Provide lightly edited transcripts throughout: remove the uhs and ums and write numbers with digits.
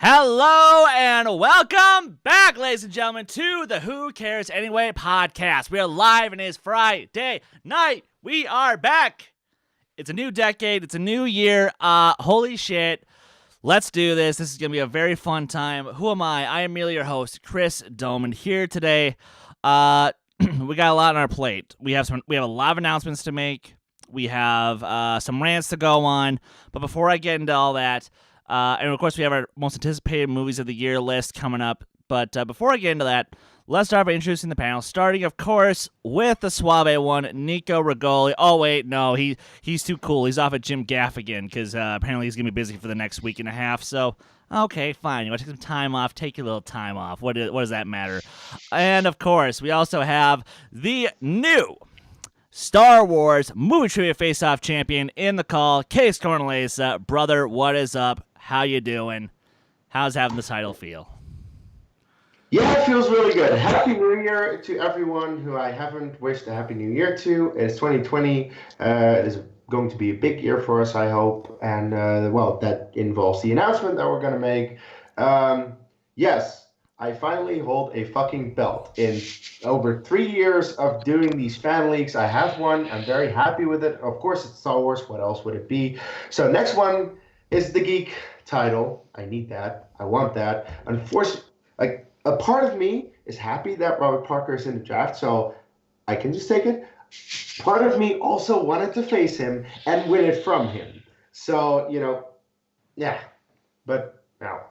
Hello and welcome back, ladies and gentlemen, to the Who Cares Anyway podcast. We are live and it is Friday night. We are back. It's a new decade. It's a new year. Holy shit. Let's do this. This is going to be a very fun time. Who am I? I am merely your host, Chris Dohmen, here today. We got a lot on our plate. We have a lot of announcements to make. We have some rants to go on. But before I get into all that, and of course, we have our most anticipated movies of the year list coming up. But before I get into that, let's start by introducing the panel. Starting, of course, with the suave one, Nico Rigoli. Oh, wait, no, he's too cool. He's off at Jim Gaffigan because apparently he's going to be busy for the next week and a half. So, okay, fine. You want to take some time off? Take your little time off. What does that matter? And, of course, we also have the new Star Wars Movie Trivia Face-Off champion in the call, Kees Cornelisse. Brother, what is up? How you doing? How's having the title feel? Yeah, it feels really good. Happy New Year to everyone who I haven't wished a Happy New Year to. It's 2020. It is going to be a big year for us, I hope. And, well, that involves the announcement that we're going to make. Yes, I finally hold a fucking belt. In over 3 years of doing these fan leagues, I have one. I'm very happy with it. Of course, it's Star Wars. What else would it be? So next one is the Geek title. I need that. I want that. Unfortunately, a part of me is happy that Robert Parker is in the draft, so I can just take it. Part of me also wanted to face him and win it from him. So, yeah. But now.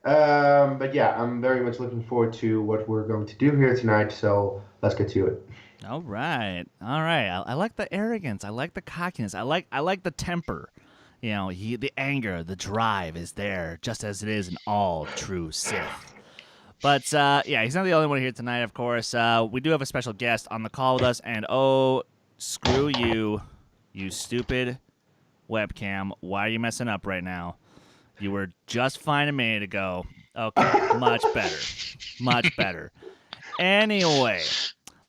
But yeah, I'm very much looking forward to what we're going to do here tonight, so let's get to it. All right. I like the arrogance. I like the cockiness. I like the temper. The anger, the drive is there, just as it is in all true Sith. But, yeah, he's not the only one here tonight, of course. We do have a special guest on the call with us, and oh, screw you, you stupid webcam. Why are you messing up right now? You were just fine a minute ago. Okay, much better. Much better. Anyway,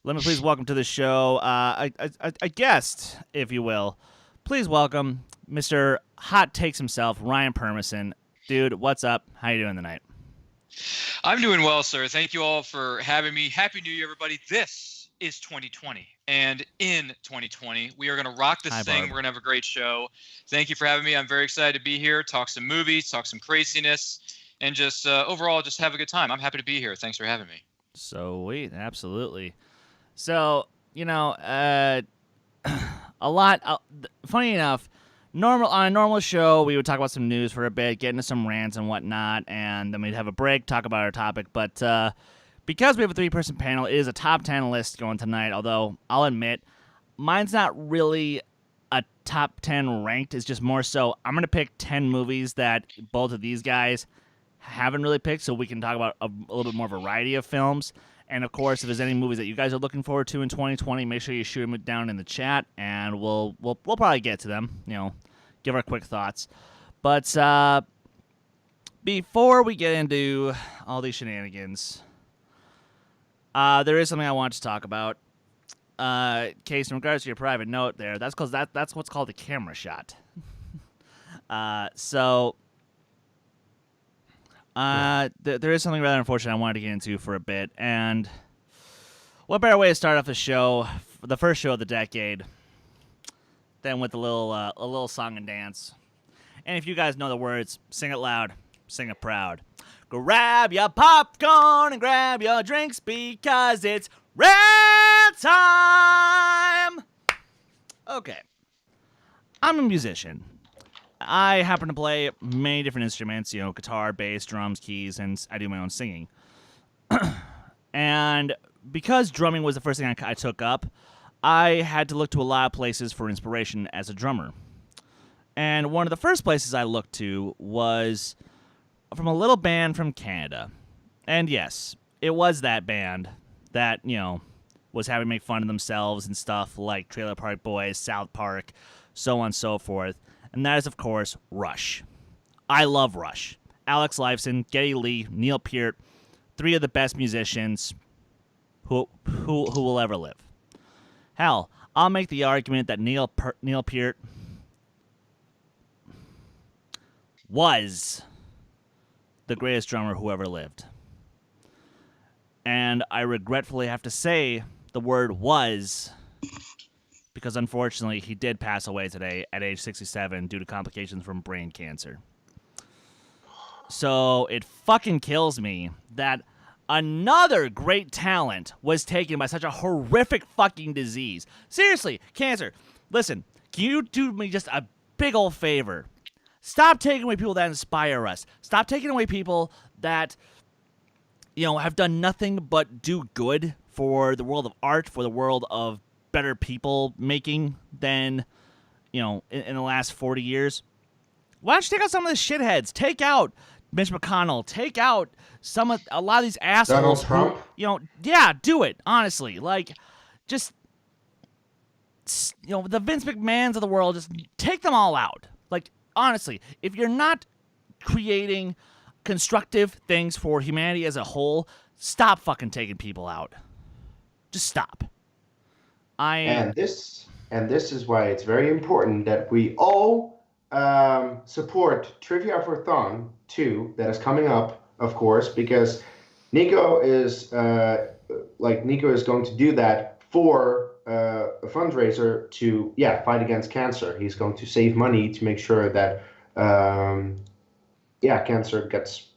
let me please welcome to the show a guest, if you will. Please welcome Mr. Hot Takes himself, Ryan Permison. Dude, what's up? How you doing tonight? I'm doing well, sir. Thank you all for having me. Happy New Year, everybody. This is 2020. And in 2020, we are going to rock this thing. We're going to have a great show. Thank you for having me. I'm very excited to be here, talk some movies, talk some craziness, and just overall just have a good time. I'm happy to be here. Thanks for having me. Sweet. Absolutely. So, a lot. Funny enough, on a normal show, we would talk about some news for a bit, get into some rants and whatnot, and then we'd have a break, talk about our topic. But because we have a three-person panel, it is a top 10 list going tonight, although I'll admit, mine's not really a top 10 ranked. It's just more so I'm going to pick 10 movies that both of these guys haven't really picked, so we can talk about a little bit more variety of films. And, of course, if there's any movies that you guys are looking forward to in 2020, make sure you shoot them down in the chat, and we'll probably get to them, give our quick thoughts. But before we get into all these shenanigans, there is something I want to talk about. Case, in regards to your private note there, that's because that's what's called a camera shot. There is something rather unfortunate I wanted to get into for a bit, and what better way to start off the show, the first show of the decade, than with a little song and dance. And if you guys know the words, sing it loud, sing it proud. Grab your popcorn and grab your drinks because it's rant time! Okay. I'm a musician. I happen to play many different instruments, guitar, bass, drums, keys, and I do my own singing. And because drumming was the first thing I took up, I had to look to a lot of places for inspiration as a drummer. And one of the first places I looked to was from a little band from Canada. And yes, it was that band that, was having to make fun of themselves and stuff like Trailer Park Boys, South Park, so on and so forth. And that is, of course, Rush. I love Rush. Alex Lifeson, Geddy Lee, Neil Peart, three of the best musicians who will ever live. Hell, I'll make the argument that Neil Peart was the greatest drummer who ever lived. And I regretfully have to say the word was, because unfortunately he did pass away today at age 67 due to complications from brain cancer. So it fucking kills me that another great talent was taken by such a horrific fucking disease. Seriously, cancer. Listen, can you do me just a big old favor? Stop taking away people that inspire us. Stop taking away people that, have done nothing but do good for the world of art, for the world of better people making than, in the last 40 years. Why don't you take out some of the shitheads? Take out Mitch McConnell. Take out a lot of these assholes. Donald Trump? Yeah, do it, honestly. Like, just, the Vince McMahons of the world, just take them all out. Like, honestly, if you're not creating constructive things for humanity as a whole, stop fucking taking people out. Just stop. And this is why it's very important that we all support Trivia for Thon 2 that is coming up, of course, because Nico is going to do that for a fundraiser to fight against cancer. He's going to save money to make sure that cancer gets,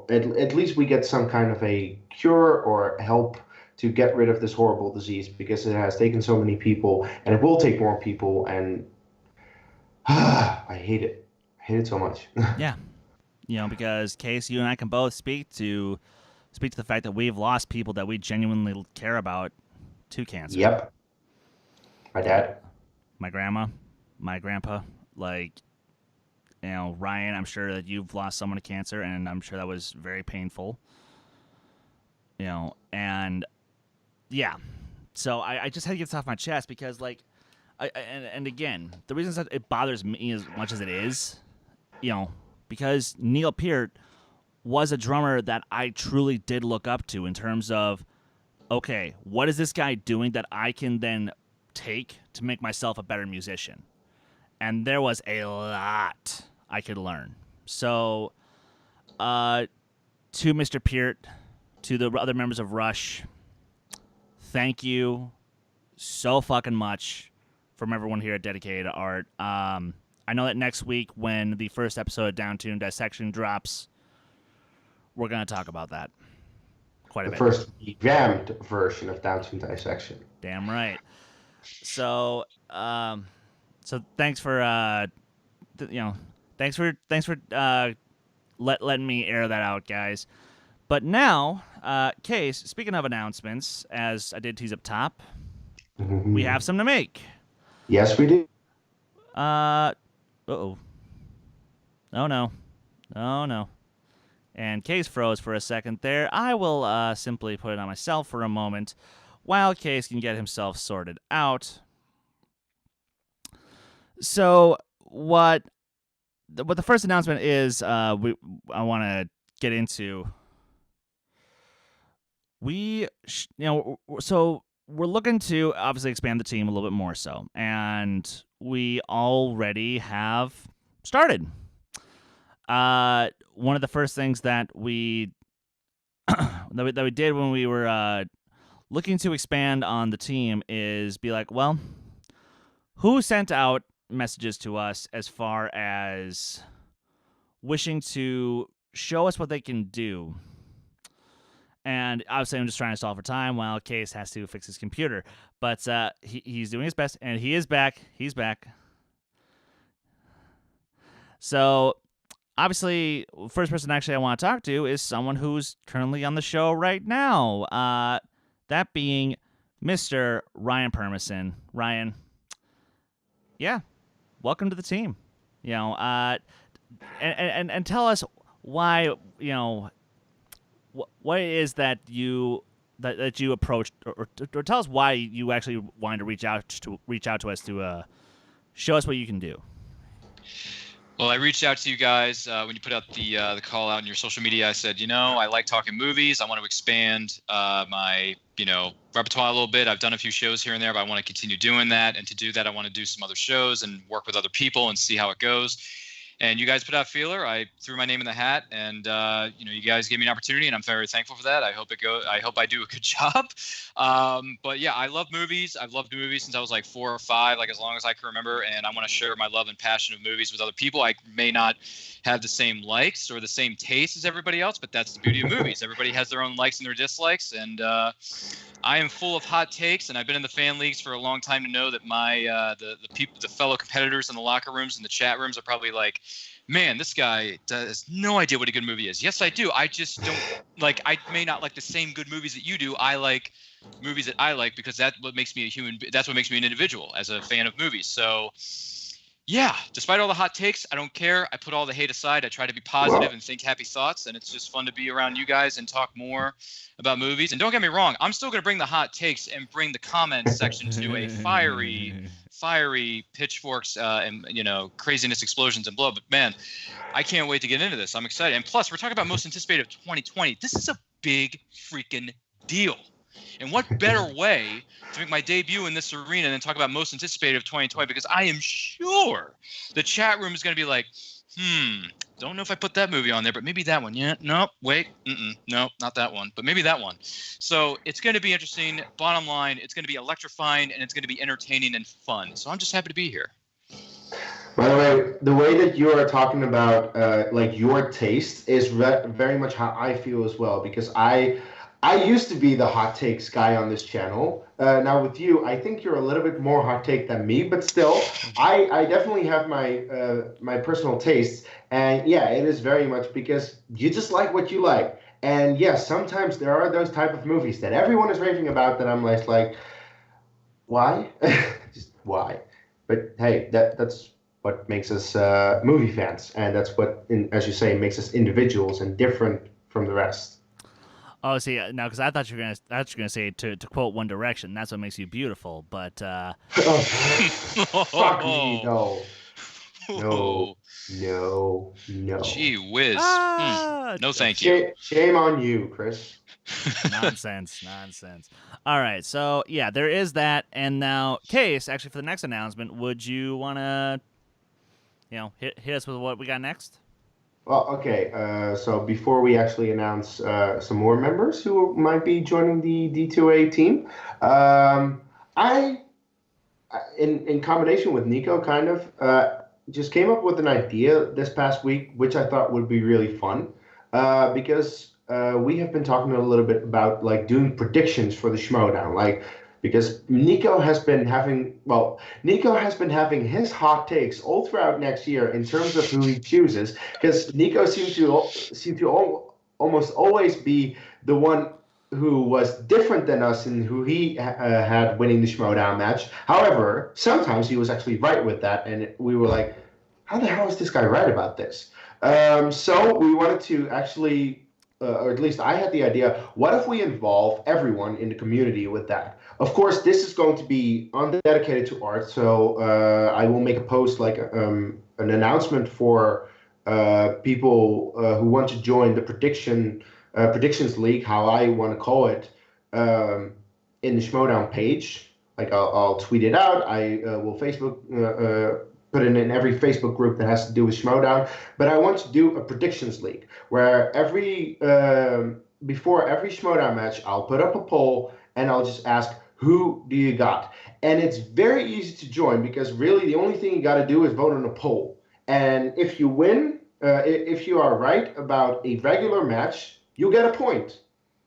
at least we get some kind of a cure or help to get rid of this horrible disease, because it has taken so many people and it will take more people, and I hate it. I hate it so much. Yeah. Because Kees, you and I can both speak to the fact that we've lost people that we genuinely care about to cancer. Yep. My dad. My grandma, my grandpa, Ryan, I'm sure that you've lost someone to cancer, and I'm sure that was very painful. And yeah. So I just had to get this off my chest because, and again, the reason that it bothers me as much as it is, because Neil Peart was a drummer that I truly did look up to in terms of, okay, what is this guy doing that I can then take to make myself a better musician? And there was a lot I could learn. So, to Mr. Peart, to the other members of Rush, thank you so fucking much from everyone here at Dedicated to Art. I know that next week when the first episode of Downtune Dissection drops, we're going to talk about that quite a bit. The first revamped version of Downtune Dissection. Damn right. So, thanks for, thanks for letting me air that out, guys. But now, Kees, speaking of announcements, as I did tease up top, we have some to make. Yes, we do. Uh-oh. Oh, no. Oh, no. And Kees froze for a second there. I will simply put it on myself for a moment while Kees can get himself sorted out. So what the first announcement is, I want to get into. So we're looking to obviously expand the team a little bit more so, and we already have started. One of the first things that we that we did when we were looking to expand on the team is be like, well, who sent out messages to us as far as wishing to show us what they can do? And obviously, I'm just trying to solve for time while Kees has to fix his computer. But he's doing his best, and he is back. He's back. So, obviously, first person actually I want to talk to is someone who's currently on the show right now. That being Mr. Ryan Permison. Ryan, yeah, welcome to the team. And tell us why, what it is that you approached, or tell us why you actually wanted to reach out to us to show us what you can do. Well, I reached out to you guys when you put out the call out in your social media. I said, I like talking movies. I want to expand my repertoire a little bit. I've done a few shows here and there, but I want to continue doing that. And to do that, I want to do some other shows and work with other people and see how it goes. And you guys put out a feeler. I threw my name in the hat, and you guys gave me an opportunity, and I'm very thankful for that. I hope I do a good job. But yeah, I love movies. I've loved movies since I was like 4 or 5, like as long as I can remember. And I want to share my love and passion of movies with other people. I may not have the same likes or the same taste as everybody else, but that's the beauty of movies. Everybody has their own likes and their dislikes, and I am full of hot takes, and I've been in the fan leagues for a long time to know that my the fellow competitors in the locker rooms and the chat rooms are probably like, man, this guy has no idea what a good movie is. Yes, I do. I just don't like. I may not like the same good movies that you do. I like movies that I like because that's what makes me a human. That's what makes me an individual as a fan of movies. So, yeah, despite all the hot takes, I don't care. I put all the hate aside. I try to be positive and think happy thoughts, and it's just fun to be around you guys and talk more about movies. And don't get me wrong, I'm still going to bring the hot takes and bring the comments section to a fiery pitchforks and craziness, explosions, and blow. But man, I can't wait to get into this. I'm excited. And plus, we're talking about most anticipated of 2020. This is a big freaking deal. And what better way to make my debut in this arena than talk about most anticipated of 2020? Because I am sure the chat room is going to be like, don't know if I put that movie on there, but maybe that one. Yeah, no, wait, no, not that one, but maybe that one. So it's going to be interesting. Bottom line, it's going to be electrifying, and it's going to be entertaining and fun. So I'm just happy to be here. By the way that you are talking about, like your taste is very much how I feel as well, because I used to be the hot takes guy on this channel. Now with you, I think you're a little bit more hot take than me, but still, I definitely have my personal tastes. And yeah, it is very much because you just like what you like. And yes, sometimes there are those type of movies that everyone is raving about that I'm like, why? Just why? But hey, that's what makes us movie fans. And that's what, as you say, makes us individuals and different from the rest. Oh, see, now, because I thought you were gonna say to quote One Direction, that's what makes you beautiful. But fuck me, no. Gee whiz. No, thank you. Shame on you, Chris. Nonsense. All right, so yeah, there is that. And now, Kees, actually, for the next announcement, would you want to, hit us with what we got next? Well, okay. So before we actually announce some more members who might be joining the D2A team, I, in combination with Nico, kind of just came up with an idea this past week, which I thought would be really fun, because we have been talking a little bit about like doing predictions for the Schmodown, because Nico has been having his hot takes all throughout next year in terms of who he chooses, because Nico seemed to almost always be the one who was different than us and who he had winning the Schmodown match. However, sometimes he was actually right with that, and we were like, how the hell is this guy right about this? So we wanted to actually, or at least I had the idea, what if we involve everyone in the community with that? Of course, this is going to be undedicated to art, so I will make a post, like an announcement for people who want to join the predictions league, how I want to call it, in the Schmodown page. Like I'll tweet it out. I will Facebook put it in every Facebook group that has to do with Schmodown. But I want to do a predictions league where before every Schmodown match, I'll put up a poll and I'll just ask, who do you got? And it's very easy to join because really the only thing you got to do is vote on a poll. And if you win, if you are right about a regular match, you get a point.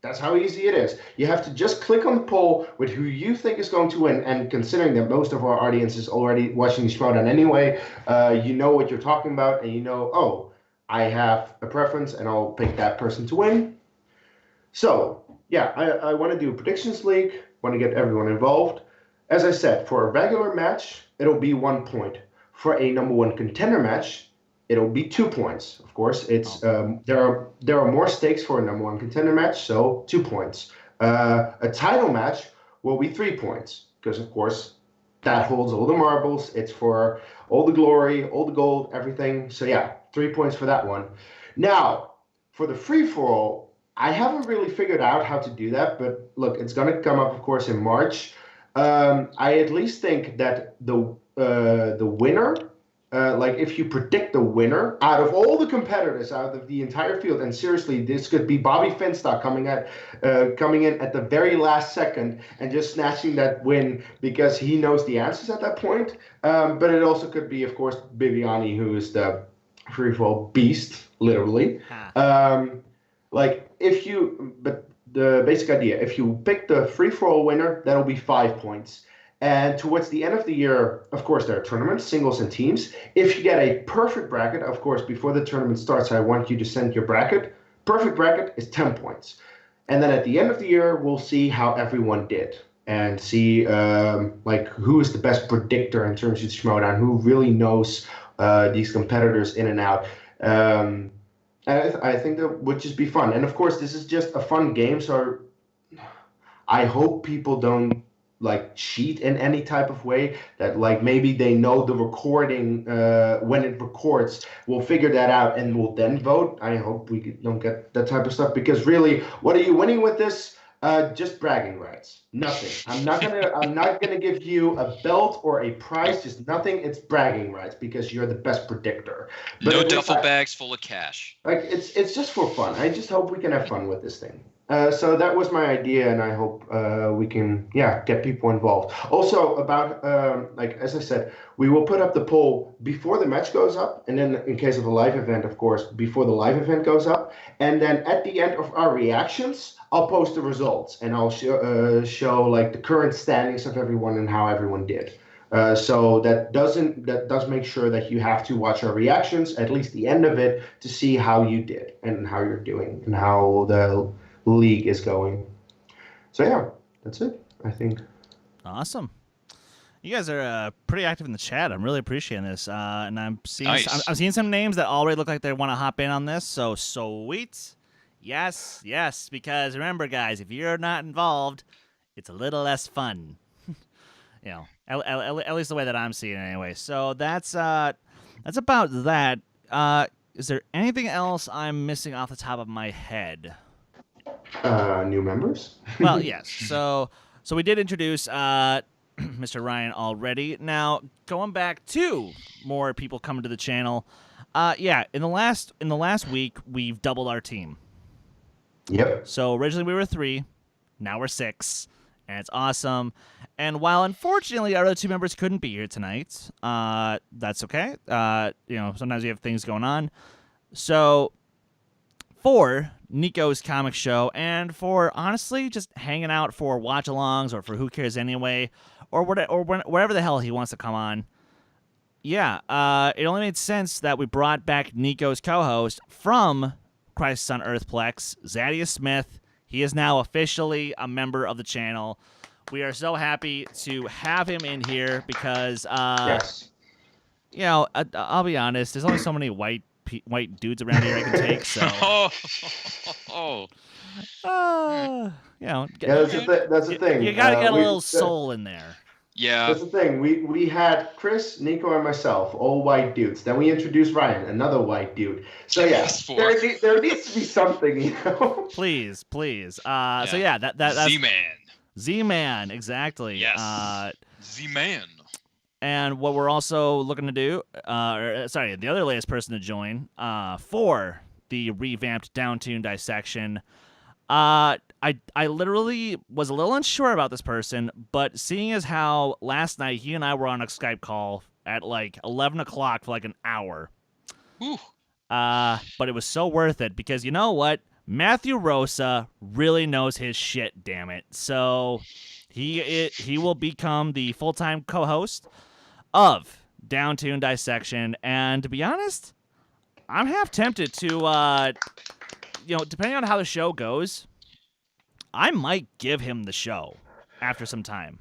That's how easy it is. You have to just click on the poll with who you think is going to win. And considering that most of our audience is already watching the Schmodown anyway, you know what you're talking about, and you know, oh, I have a preference and I'll pick that person to win. So, yeah, I want to do a predictions league, want to get everyone involved. As I said, for a regular match, it'll be 1 point. For a number one contender match, it'll be 2 points. Of course, it's there are more stakes for a number one contender match, so 2 points. A title match will be 3 points because, of course, that holds all the marbles. It's for all the glory, all the gold, everything. So yeah, 3 points for that one. Now, for the free-for-all, I haven't really figured out how to do that, but look, it's going to come up, of course, in March. I at least think that the winner like if you predict the winner out of all the competitors, out of the entire field, and seriously, this could be Bobby Finstock coming in at the very last second and just snatching that win because he knows the answers at that point. But it also could be, of course, Bibiani, who is the free fall beast, literally. But the basic idea, if you pick the free for all winner, that'll be 5 points. And towards the end of the year, of course, there are tournaments, singles and teams. If you get a perfect bracket, of course, before the tournament starts, I want you to send your bracket. Perfect bracket is 10 points. And then at the end of the year, we'll see how everyone did and see who is the best predictor in terms of the Schmodown, who really knows these competitors in and out. I think that would just be fun. And of course, this is just a fun game, so I hope people don't cheat in any type of way, that maybe they know the recording when it records, we'll figure that out and we'll then vote. I hope we don't get that type of stuff, because really, what are you winning with this? Just bragging rights. Nothing. I'm not gonna give you a belt or a prize, just nothing. It's bragging rights because you're the best predictor. But no duffel bags full of cash. It's just for fun. I just hope we can have fun with this thing. So that was my idea, and I hope we can, get people involved. Also, about, as I said, we will put up the poll before the match goes up, and then in case of a live event, of course, before the live event goes up. And then at the end of our reactions, I'll post the results, and I'll show the current standings of everyone and how everyone did. So that does make sure that you have to watch our reactions, at least the end of it, to see how you did and how you're doing and how the league is going. So that's it, I think. Awesome. You guys are pretty active in the chat. I'm really appreciating this, and I'm seeing some names that already look like they want to hop in on this. So sweet, yes, because remember, guys, if you're not involved, it's a little less fun. At least the way that I'm seeing it, anyway. So that's about that. Is there anything else I'm missing off the top of my head? New members? Well, yes. So we did introduce Mr. Ryan already. Now, going back to more people coming to the channel. In the last week, we've doubled our team. Yep. So originally we were 3, now we're 6, and it's awesome. And while unfortunately our other 2 members couldn't be here tonight, that's okay. Sometimes we have things going on. So for Nico's comic show, and for honestly just hanging out for watch-alongs or for Who Cares Anyway, or whatever the hell he wants to come on. It only made sense that we brought back Nico's co-host from Crisis on Earthplex, Zaddius Smith. He is now officially a member of the channel. We are so happy to have him in here because, yes. I'll be honest, there's only so many white dudes around here I can take, so. That's the thing. You gotta get a little soul in there. Yeah. That's the thing. We had Chris, Nico, and myself, all white dudes. Then we introduced Ryan, another white dude. So there needs to be something, Please. Yeah. So that's Z-Man. Z-Man, exactly. Yes. Z-Man. And what we're also looking to do, the other latest person to join for the revamped Downtune dissection. I literally was a little unsure about this person, but seeing as how last night he and I were on a Skype call at 11 o'clock for an hour. Ooh. But it was so worth it because you know what? Matthew Rosa really knows his shit, damn it. So he will become the full-time co-host of Downtune Dissection, and to be honest, I'm half tempted to, depending on how the show goes, I might give him the show after some time.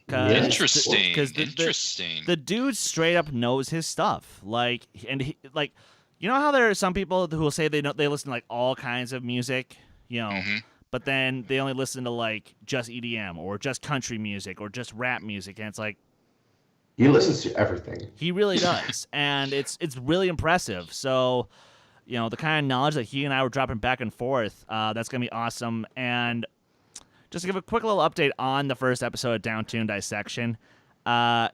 Interesting. Because the dude straight up knows his stuff. You know how there are some people who will say they listen to all kinds of music, but then they only listen to just EDM or just country music or just rap music, and it's he listens to everything. He really does, and it's really impressive. So, the kind of knowledge that he and I were dropping back and forth, that's going to be awesome. And just to give a quick little update on the first episode of Downtune Dissection, guys,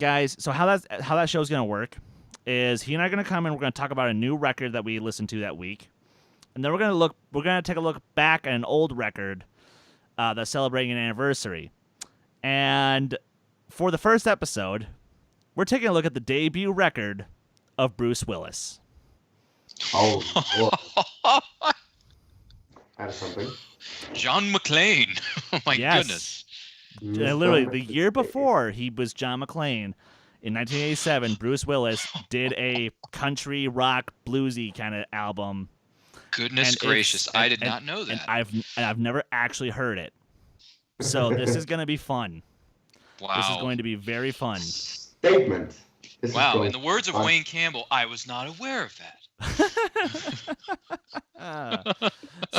guys, so how that show's gonna work is he and I are gonna come and we're gonna talk about a new record that we listened to that week, and then we're gonna take a look back at an old record that's celebrating an anniversary. And for the first episode, we're taking a look at the debut record of Bruce Willis. Oh, Lord. That is something. John McClane. Oh my goodness. Literally, the year before he was John McClane, in 1987, Bruce Willis did a country rock bluesy kind of album. Goodness gracious, I did not know that. And I've never actually heard it. So this is going to be fun. Wow. This is going to be very fun. Statement. Wow, in the words of Wayne Campbell, I was not aware of that.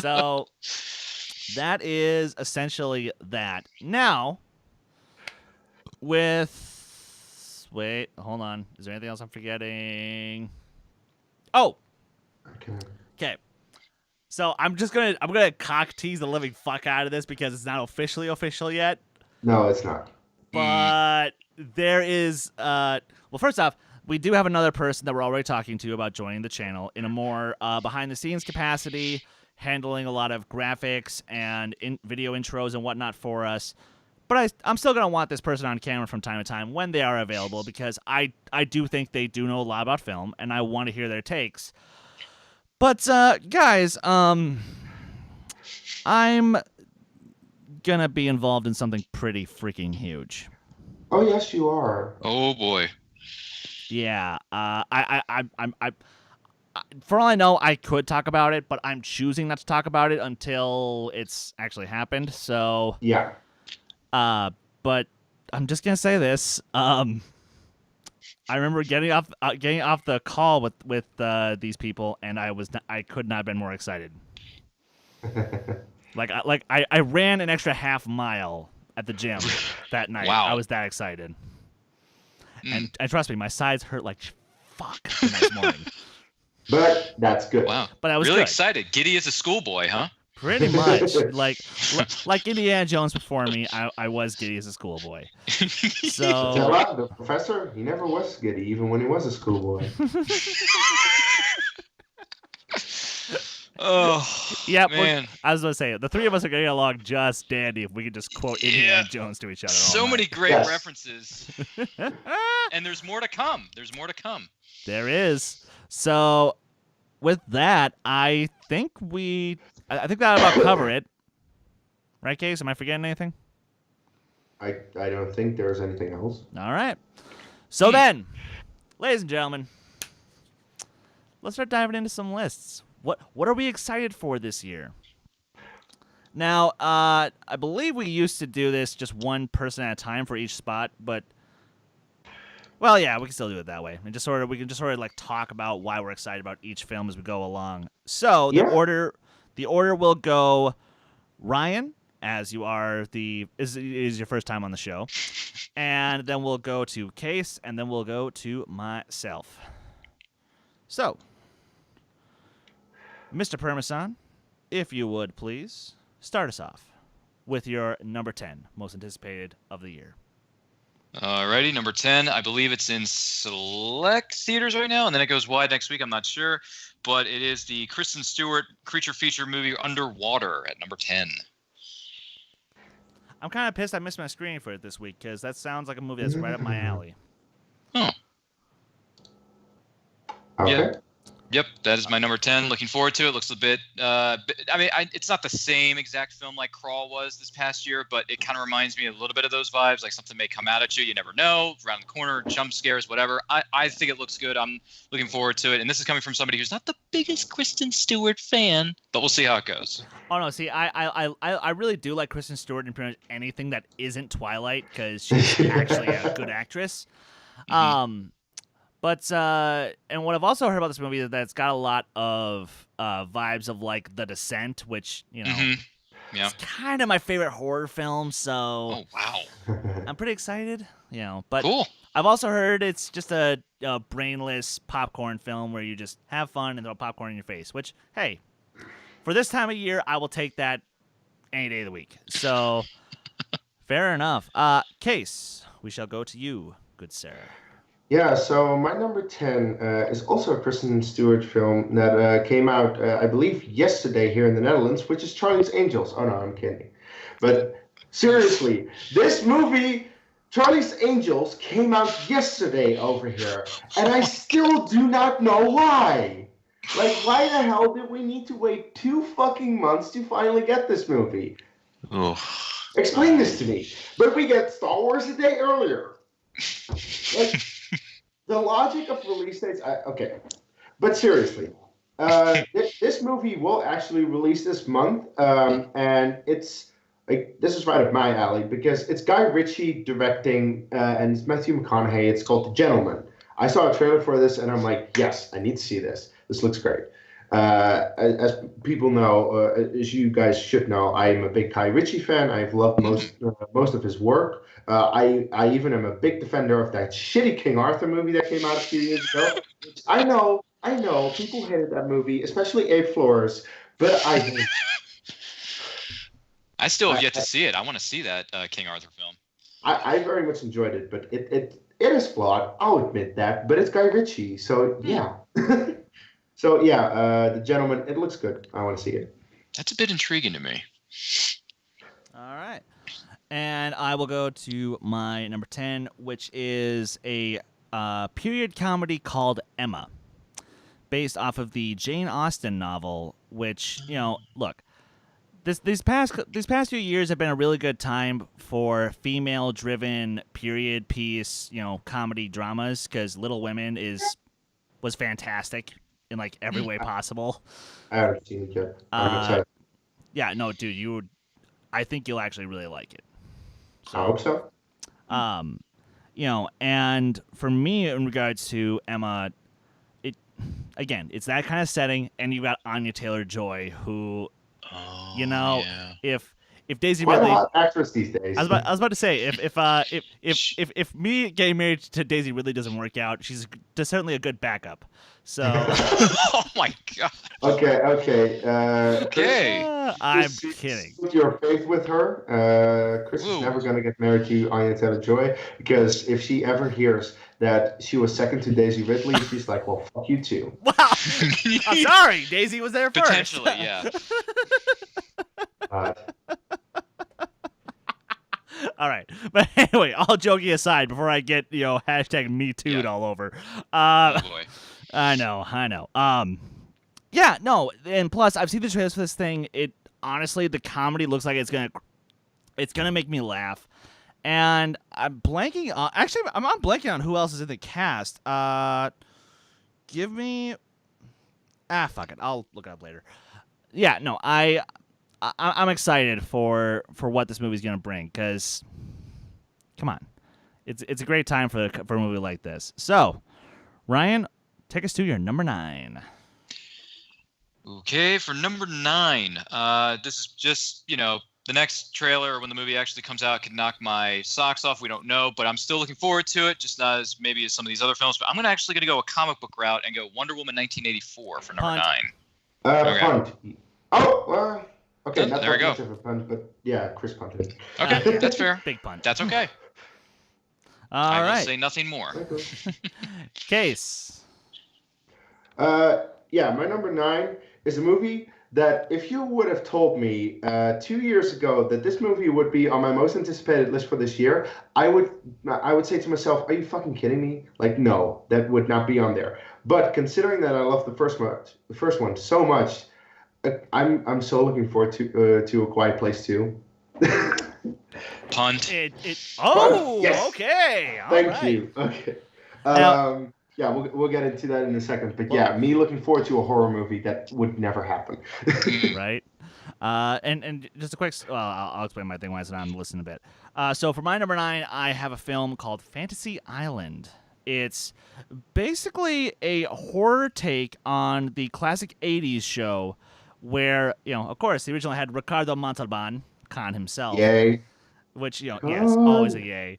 So that is essentially that. Now, wait, hold on. Is there anything else I'm forgetting? Oh. Okay. So I'm gonna cock tease the living fuck out of this because it's not officially official yet. No, it's not. But there is well, first off, we do have another person that we're already talking to about joining the channel in a more behind the scenes capacity, handling a lot of graphics and video intros and whatnot for us. But I'm still going to want this person on camera from time to time when they are available because I do think they do know a lot about film and I want to hear their takes. But guys, I'm going to be involved in something pretty freaking huge. Oh, yes, you are. Oh boy. Yeah, I'm for all I know, I could talk about it, but I'm choosing not to talk about it until it's actually happened. So yeah. But I'm just gonna say this. I remember getting off the call with these people, and I could not have been more excited. I ran an extra half mile at the gym that night. Wow. I was that excited. And trust me, my sides hurt like fuck the next morning. But that's good. Wow. But I was really good. excited. Giddy as a schoolboy, huh? Pretty much. like Indiana Jones before me, I was giddy as a schoolboy. So the professor, he never was giddy, even when he was a schoolboy. Oh, yeah, man. I was going to say, the three of us are going to get along just dandy if we could just quote Indiana Jones to each other. So many great Yes. references. And there's more to come. There is. So with that, I think that'll about cover it. Right, Kees? Am I forgetting anything? I don't think there's anything else. All right. So then, ladies and gentlemen, let's start diving into some lists. What are we excited for this year? Now, I believe we used to do this just one person at a time for each spot, but well, yeah, we can still do it that way. And we can just sort of like talk about why we're excited about each film as we go along. So the order will go Ryan, as you are is your first time on the show, and then we'll go to Kees, and then we'll go to myself. So, Mr. Permison, if you would please start us off with your number 10 most anticipated of the year. Alrighty, number 10. I believe it's in select theaters right now, and then it goes wide next week. I'm not sure, but it is the Kristen Stewart creature feature movie Underwater at number 10. I'm kind of pissed I missed my screening for it this week because that sounds like a movie that's right up my alley. Oh. Okay. Yep, that is my number 10. Looking forward to it. Looks a bit, it's not the same exact film like Crawl was this past year, but it kind of reminds me a little bit of those vibes, like something may come out at you. You never know, around the corner, jump scares, whatever. I think it looks good. I'm looking forward to it. And this is coming from somebody who's not the biggest Kristen Stewart fan, but we'll see how it goes. Oh, no, see, I really do like Kristen Stewart in pretty much anything that isn't Twilight because she's actually a good actress. Mm-hmm. But and what I've also heard about this movie is that it's got a lot of vibes of like The Descent, which Yeah. it's kind of my favorite horror film. So Oh wow, I'm pretty excited. But cool. I've also heard it's just a brainless popcorn film where you just have fun and throw popcorn in your face. Which hey, for this time of year, I will take that any day of the week. So fair enough. Kees, we shall go to you good sir? Yeah, so my number 10 is also a Kristen Stewart film that came out, I believe, yesterday here in the Netherlands, which is Charlie's Angels. Oh no, I'm kidding. But seriously, this movie, Charlie's Angels, came out yesterday over here, and I still do not know why. Like, why the hell did we need to wait 2 fucking months to finally get this movie? Oh. Explain this to me. But we get Star Wars a day earlier. Like, the logic of release dates, okay. But seriously, this movie will actually release this month, and it's like this is right up my alley because it's Guy Ritchie directing, and it's Matthew McConaughey. It's called The Gentleman. I saw a trailer for this, and I'm like, yes, I need to see this. This looks great. As people know, as you guys should know, I'm a big Guy Ritchie fan. I've loved most of his work. I even am a big defender of that shitty King Arthur movie that came out a few years ago. Which I know, people hated that movie, especially Abe Flores, but I hate it. I still have yet to see it. I want to see that King Arthur film. I very much enjoyed it, but it is flawed. I'll admit that, but it's Guy Ritchie, so yeah. So yeah, The Gentleman, it looks good. I want to see it. That's a bit intriguing to me. All right. And I will go to my number 10, which is a period comedy called Emma, based off of the Jane Austen novel, which, look, these past few years have been a really good time for female-driven period piece, comedy dramas, because Little Women was fantastic in like every way possible. I haven't seen it yet. I'm excited. Yeah, no, dude, I think you'll actually really like it. So, I hope so. And for me, in regards to Emma, it's that kind of setting, and you've got Anya Taylor-Joy, who, if Daisy Quite Ridley, a hot actress these days. I was about to say, if me getting married to Daisy Ridley doesn't work out, she's certainly a good backup. So. Oh my god. Okay. I'm kidding. Put your faith with her. Chris is never going to get married to Anya Taylor-Joy because if she ever hears that she was second to Daisy Ridley, she's like, well, fuck you too. Wow. I'm sorry. Daisy was there first. Potentially, yeah. All right. But anyway, all joking aside, before I get, hashtag me too'd all over. Oh boy. I know. Yeah, no, and plus I've seen the trailers for this thing. It honestly, the comedy looks like it's gonna make me laugh, and I'm blanking on. Actually, I'm blanking on who else is in the cast. Give me. Fuck it. I'll look it up later. Yeah, no, I'm excited for what this movie's gonna bring because, come on, it's a great time for a movie like this. So, Ryan, take us to your number 9. Okay, for number 9, this is just, the next trailer when the movie actually comes out could knock my socks off. We don't know, but I'm still looking forward to it, just not as maybe as some of these other films. But I'm actually going to go a comic book route and go Wonder Woman 1984 for number 9. Okay. Punt. Oh, okay. Not there we go. Much of a punt, but yeah, Chris punted. Okay, that's fair. Big punt. That's okay. All right. I will say nothing more. Case. Yeah, my number 9 is a movie that if you would have told me 2 years ago that this movie would be on my most anticipated list for this year, I would say to myself, are you fucking kidding me? Like, no, that would not be on there. But considering that I love the first one so much, I'm so looking forward to A Quiet Place 2. Punt. Yes. Okay. Thank you. Okay. Yeah, we'll get into that in a second. But yeah, me looking forward to a horror movie that would never happen. Right. And just a quick, I'll explain my thing when I sit down and listen a bit. So for my number 9, I have a film called Fantasy Island. It's basically a horror take on the classic 80s show where, of course, the original had Ricardo Montalban, Khan himself. Yay. Which, yes, always a yay.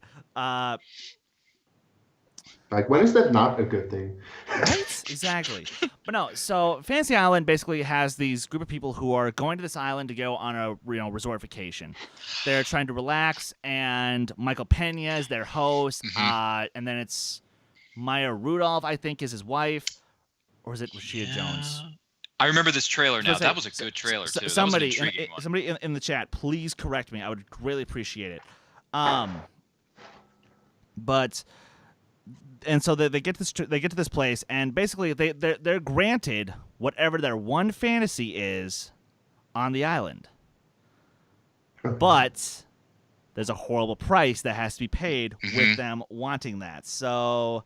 Like, when is that not a good thing? Right? Exactly. But no, so Fantasy Island basically has these group of people who are going to this island to go on a resort vacation. They're trying to relax, and Michael Pena is their host, and then it's Maya Rudolph, I think, is his wife, or is it Rashida Jones? I remember this trailer now. That was a good trailer too. Somebody, that was an intriguing one. Somebody in the chat, please correct me. I would greatly appreciate it. But. And so they get to this place, and basically they're granted whatever their one fantasy is on the island. But there's a horrible price that has to be paid with them wanting that. So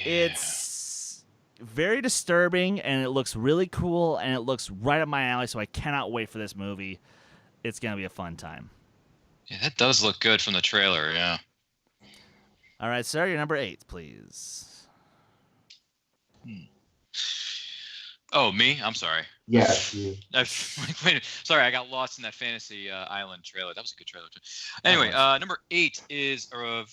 it's very disturbing, and it looks really cool, and it looks right up my alley, so I cannot wait for this movie. It's going to be a fun time. Yeah, that does look good from the trailer, yeah. All right, sir, your number 8, please. Oh, me? I'm sorry. Yes. You. Wait, sorry, I got lost in that Fantasy Island trailer. That was a good trailer, too. Anyway, number 8 is,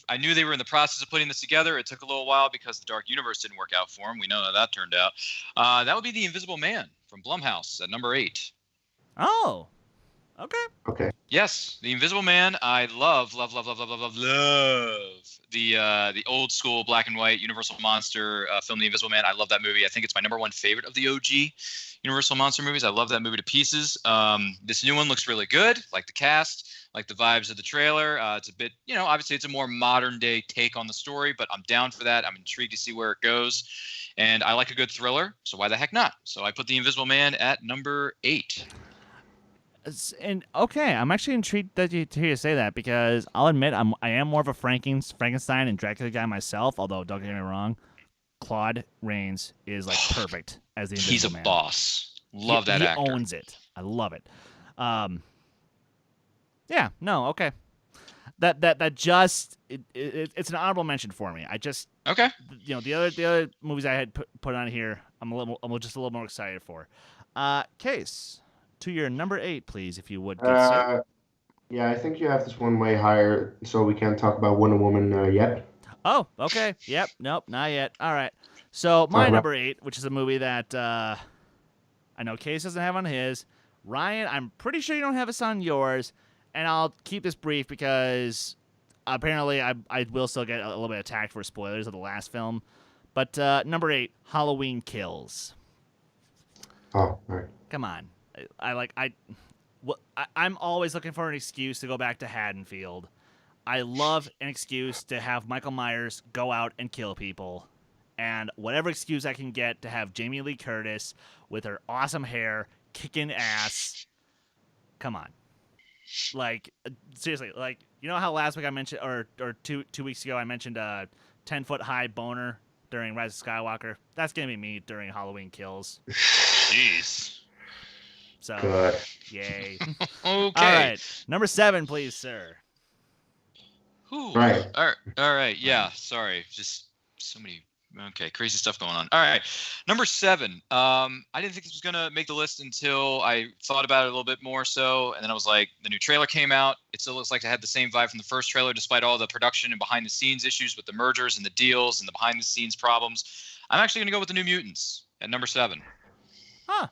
I knew they were in the process of putting this together. It took a little while because the Dark Universe didn't work out for them. We know how that turned out. That would be The Invisible Man from Blumhouse at number 8. Oh. Okay. Yes, The Invisible Man. I love the old school black and white Universal monster film, The Invisible Man. I love that movie. I think it's my number 1 favorite of the OG Universal monster movies. I love that movie to pieces. This new one looks really good. Like the cast, like the vibes of the trailer. It's a bit, obviously it's a more modern day take on the story, but I'm down for that. I'm intrigued to see where it goes. And I like a good thriller, so why the heck not? So I put The Invisible Man at number 8. And okay, I'm actually intrigued to hear you say that, because I'll admit I am more of a Frankenstein and Dracula guy myself. Although don't get me wrong, Claude Rains is like perfect as the Invisible Man. He's a boss. Love that actor. He owns it. I love it. Yeah. No. Okay. That just it's an honorable mention for me. I just okay. The other movies I had put on here, I'm just a little more excited for. Kees. To your number 8, please, if you would. Yeah, I think you have this one way higher, so we can't talk about Wonder Woman yet. Oh, okay. Yep. Nope. Not yet. All right. So my number 8, which is a movie that I know Kees doesn't have on his. Ryan, I'm pretty sure you don't have this on yours, and I'll keep this brief because apparently I will still get a little bit attacked for spoilers of the last film. But number 8, Halloween Kills. Oh, all right. Come on. I'm always looking for an excuse to go back to Haddonfield. I love an excuse to have Michael Myers go out and kill people. And whatever excuse I can get to have Jamie Lee Curtis with her awesome hair kicking ass. Come on. Seriously, how last week I mentioned, or 2 weeks ago I mentioned a 10-foot high boner during Rise of Skywalker? That's going to be me during Halloween Kills. Jeez. So, good. Yay. Okay. All right. Number 7, please, sir. Ooh. Right. All right. Yeah. Sorry. Just so many. Okay. Crazy stuff going on. All right. Number 7. I didn't think this was going to make the list until I thought about it a little bit more so. And then I was like, the new trailer came out. It still looks like it had the same vibe from the first trailer, despite all the production and behind the scenes issues with the mergers and the deals and the behind the scenes problems. I'm actually going to go with the New Mutants at number 7. Huh.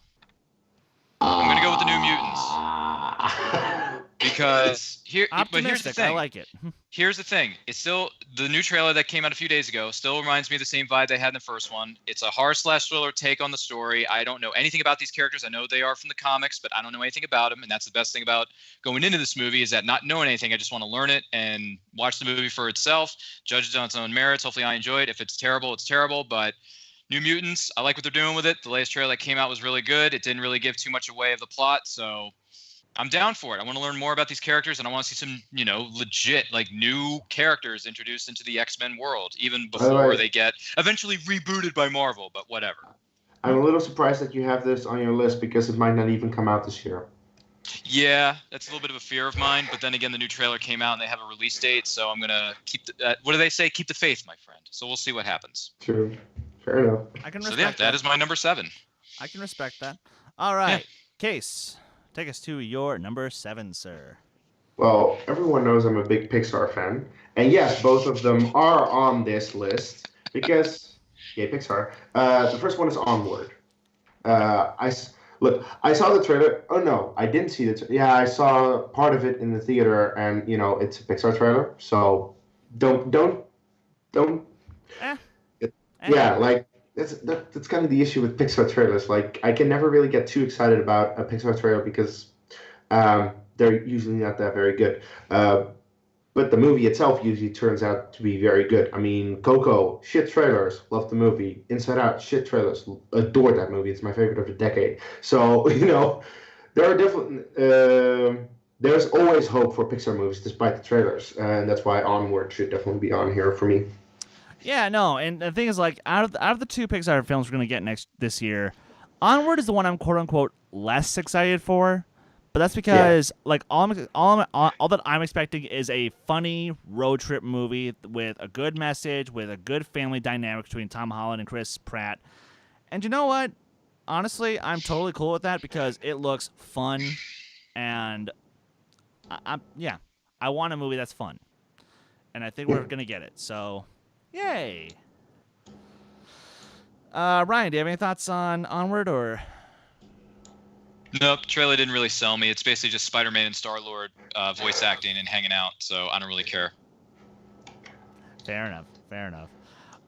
I'm going to go with the New Mutants. Because but here's the thing. I like it. Here's the thing. It's still the new trailer that came out a few days ago. Still reminds me of the same vibe they had in the first one. It's a horror/thriller take on the story. I don't know anything about these characters. I know they are from the comics, but I don't know anything about them. And that's the best thing about going into this movie is that not knowing anything, I just want to learn it and watch the movie for itself, judge it on its own merits. Hopefully, I enjoy it. If it's terrible, it's terrible. But New Mutants, I like what they're doing with it. The latest trailer that came out was really good. It didn't really give too much away of the plot, so I'm down for it. I want to learn more about these characters, and I want to see some, legit, new characters introduced into the X-Men world, even before they get eventually rebooted by Marvel, but whatever. I'm a little surprised that you have this on your list because it might not even come out this year. Yeah, that's a little bit of a fear of mine, but then again, the new trailer came out and they have a release date, so I'm going to keep what do they say? Keep the faith, my friend. So we'll see what happens. True. Fair enough. I can respect that is my number 7. I can respect that. All right. Kees, take us to your number 7, sir. Well, everyone knows I'm a big Pixar fan. And yes, both of them are on this list. because Pixar. The first one is Onward. I saw the trailer. Oh no, I didn't see the. Yeah, I saw part of it in the theater, and it's a Pixar trailer. So don't. Eh. Yeah, like that's kind of the issue with Pixar trailers. Like I can never really get too excited about a Pixar trailer because they're usually not that very good. But the movie itself usually turns out to be very good. I mean, Coco, shit trailers, love the movie. Inside Out, shit trailers, adore that movie. It's my favorite of the decade. So there are different. There's always hope for Pixar movies despite the trailers, and that's why Onward should definitely be on here for me. Yeah, no, and the thing is, like, out of the two Pixar films we're gonna get this year, Onward is the one I'm quote unquote less excited for. But that's because like all that I'm expecting is a funny road trip movie with a good message, with a good family dynamic between Tom Holland and Chris Pratt. And you know what? Honestly, I'm totally cool with that because it looks fun, and I want a movie that's fun, and I think we're gonna get it. So, yay! Ryan, do you have any thoughts on Onward or? Nope, trailer didn't really sell me. It's basically just Spider-Man and Star-Lord voice acting and hanging out, so I don't really care. Fair enough.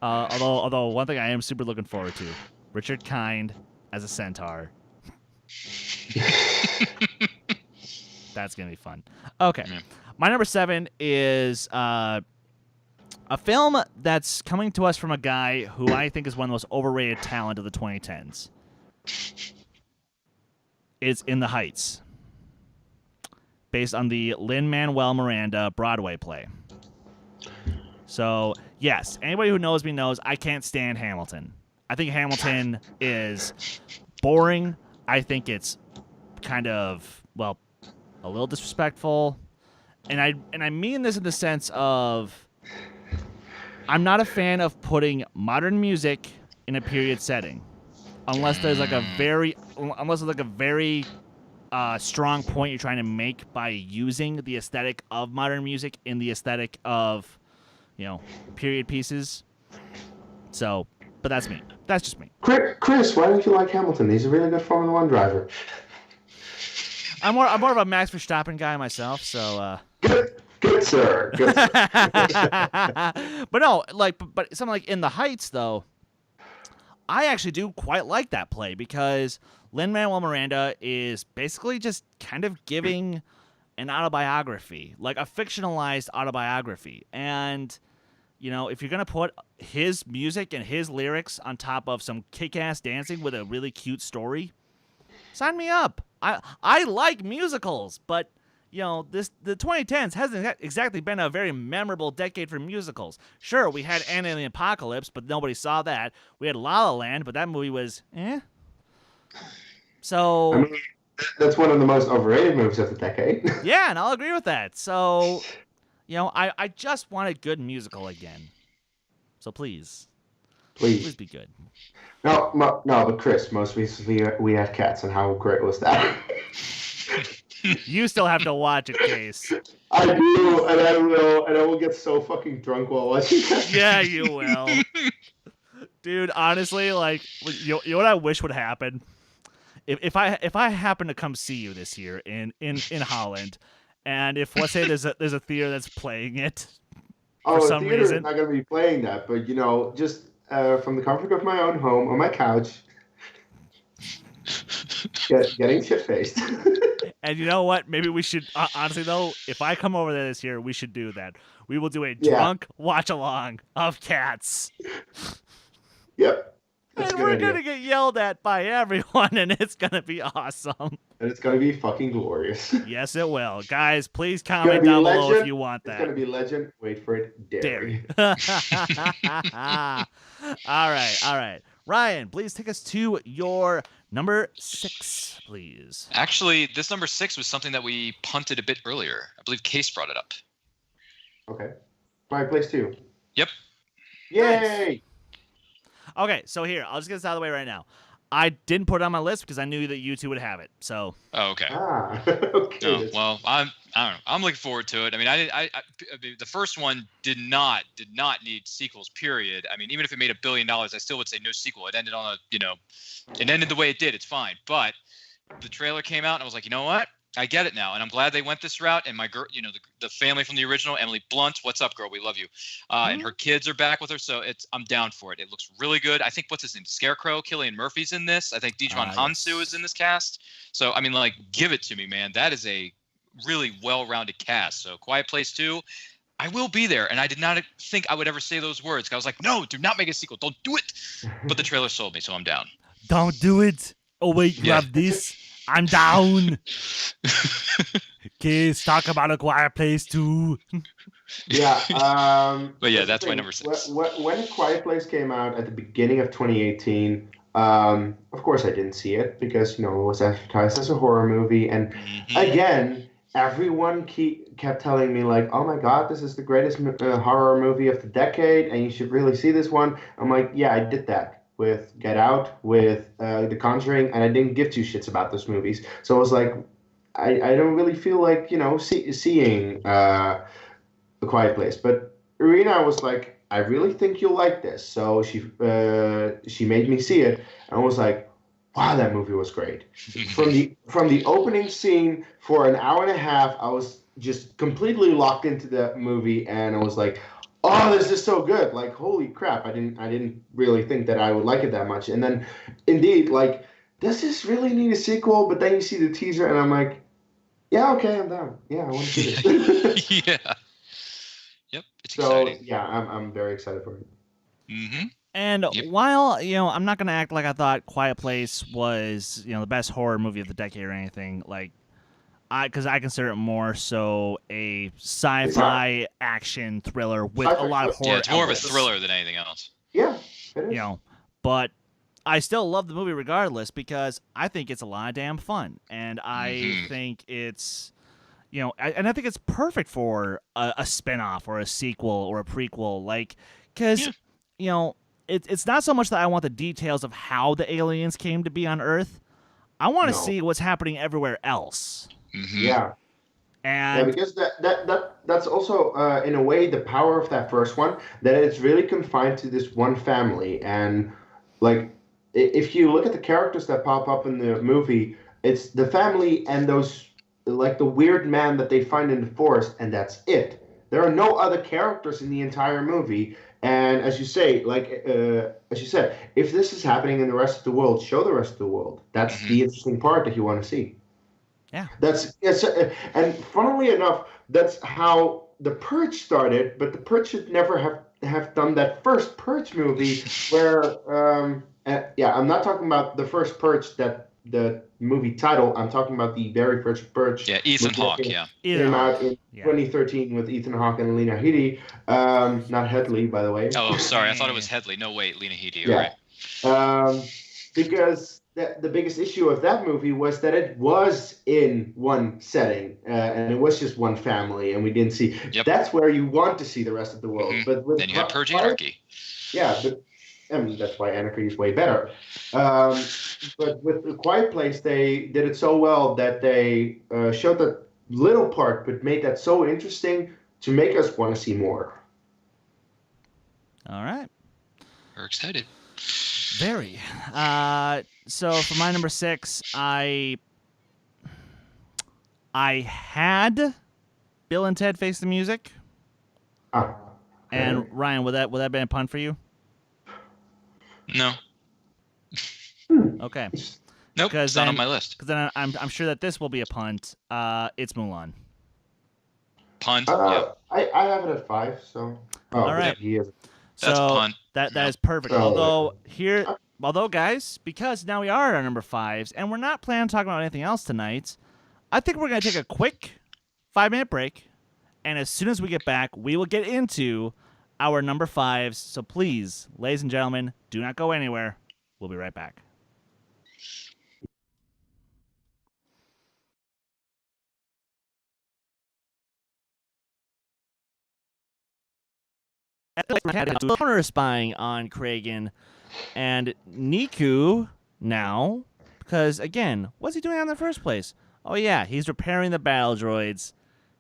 Although one thing I am super looking forward to, Richard Kind as a centaur. That's going to be fun. Okay. Yeah. My number 7 is a film that's coming to us from a guy who I think is one of the most overrated talent of the 2010s. It's In the Heights, based on the Lin-Manuel Miranda Broadway play. So, yes, anybody who knows me knows I can't stand Hamilton. I think Hamilton is boring. I think it's kind of, well, a little disrespectful. And I mean this in the sense of I'm not a fan of putting modern music in a period setting. Unless there's like a very strong point you're trying to make by using the aesthetic of modern music in the aesthetic of, period pieces. So, but that's me. That's just me. Chris, why don't you like Hamilton? He's a really good Formula One driver. I'm more of a Max Verstappen guy myself. So. Good sir. But no, but something like In the Heights though. I actually do quite like that play because Lin-Manuel Miranda is basically just kind of giving an autobiography, like a fictionalized autobiography. And, if you're going to put his music and his lyrics on top of some kick-ass dancing with a really cute story, sign me up. I like musicals, but the 2010s hasn't exactly been a very memorable decade for musicals. Sure, we had Anna and the Apocalypse, but nobody saw that. We had La La Land, but that movie was So, I mean, that's one of the most overrated movies of the decade. Yeah, and I'll agree with that. So, I just want a good musical again. So please be good. No, but Chris, most recently we had Cats, and how great was that? You still have to watch it, Kees. I do, and I will get so fucking drunk while watching that. Yeah, you will. Dude, honestly, like, you know what I wish would happen? If I happen to come see you this year in Holland, and if, let's say, there's a theater that's playing it for some theater reason. Is not going to be playing that, but, just from the comfort of my own home on my couch, getting shit-faced. And you know what? Maybe we should, honestly though, if I come over there this year, we should do that. We will do a drunk watch-along of Cats. Yep. And we're going to get yelled at by everyone, and it's going to be awesome. And it's going to be fucking glorious. Yes, it will. Guys, please comment down below if you want that. It's going to be legend. Wait for it. Dairy. All right. Ryan, please take us to your number 6, please. Actually, this number 6 was something that we punted a bit earlier. I believe Kees brought it up. Okay. My place 2. Yep. Yay! Nice. Okay, so here, I'll just get this out of the way right now. I didn't put it on my list because I knew that you two would have it. So. Oh, okay. Okay. No, well, I don't know. I'm looking forward to it. I mean, I mean, the first one did not need sequels. Period. I mean, even if it made $1 billion, I still would say no sequel. It ended on it ended the way it did. It's fine. But the trailer came out, and I was like, you know what? I get it now, and I'm glad they went this route. And my girl, the family from the original, Emily Blunt, what's up, girl? We love you. And her kids are back with her, so I'm down for it. It looks really good. I think what's his name, Scarecrow, Cillian Murphy's in this. I think Dijon Hansu is in this cast. So I mean, like, give it to me, man. That is a really well-rounded cast. So Quiet Place 2, I will be there, and I did not think I would ever say those words. I was like, no, do not make a sequel. Don't do it. But the trailer sold me, so I'm down. Don't do it. Oh wait, you have this. I'm down. Kees, talk about A Quiet Place 2. Yeah. But yeah, that's my number 6. When Quiet Place came out at the beginning of 2018, of course I didn't see it because, it was advertised as a horror movie. And again, everyone kept telling me, like, oh my God, this is the greatest horror movie of the decade, and you should really see this one. I'm like, yeah, I did that with Get Out, with The Conjuring, and I didn't give two shits about those movies. So I was like, I don't really feel like, seeing A Quiet Place. But Irina was like, I really think you'll like this. So she made me see it, and I was like, wow, that movie was great. From the opening scene for an hour and a half, I was just completely locked into the movie, and I was like, oh, this is so good. Like, holy crap. I didn't really think that I would like it that much. And then indeed, like, does this really need a sequel? But then you see the teaser and I'm like, yeah, okay, I'm down. Yeah, I want to see this. Yeah. Yep. It's exciting. So yeah, I'm very excited for it. Mm-hmm. And while, I'm not going to act like I thought Quiet Place was, the best horror movie of the decade or anything, like, because I consider it more so a sci-fi action thriller with a lot of horror. Yeah, it's more of a thriller than anything else. Yeah, it is. But I still love the movie regardless because I think it's a lot of damn fun, and I think it's, and I think it's perfect for a spinoff or a sequel or a prequel, like, because it's not so much that I want the details of how the aliens came to be on Earth. I want to see what's happening everywhere else. Mm-hmm. Yeah. And because that's also in a way the power of that first one, that it's really confined to this one family. And like, if you look at the characters that pop up in the movie, it's the family and those, like, the weird man that they find in the forest, and that's it. There are no other characters in the entire movie. And as you say, as you said, if this is happening in the rest of the world, show the rest of the world. That's the interesting part that you want to see. Yeah. And funnily enough, that's how The Purge started. But The Purge should never have done that first Purge movie where, I'm not talking about the first Purge, that the movie title. I'm talking about the very first Purge. Yeah, Ethan Hawke. Yeah. Came out in 2013 with Ethan Hawke and Lena Headey. Not Headley, by the way. Oh, sorry. I thought it was Headley. No, wait, Lena Headey. Yeah. Right. Because the biggest issue of that movie was that it was in one setting, and it was just one family, and we didn't see. Yep. That's where you want to see the rest of the world. Mm-hmm. But with then you have Purge Anarchy. Yeah, but I mean, that's why Anarchy is way better. But with The Quiet Place, they did it so well that they showed that little part, but made that so interesting to make us want to see more. All right. We're excited. Very. So for my number 6, I had Bill and Ted Face the Music. Okay. And Ryan, would that have been a pun for you? No. Okay. Nope. It's not on my list. Because then I'm sure that this will be a punt. It's Mulan. Punt. Yeah. I have it at 5. So. All right. That's so punt. That is perfect. Although guys, because now we are at our number 5s, and we're not planning on talking about anything else tonight, I think we're gonna take a quick 5-minute break, and as soon as we get back, we will get into our number 5s. So please, ladies and gentlemen, do not go anywhere. We'll be right back. Corner spying on Kragan, and Niku now because, again, what's he doing in the first place? Oh, yeah, he's repairing the battle droids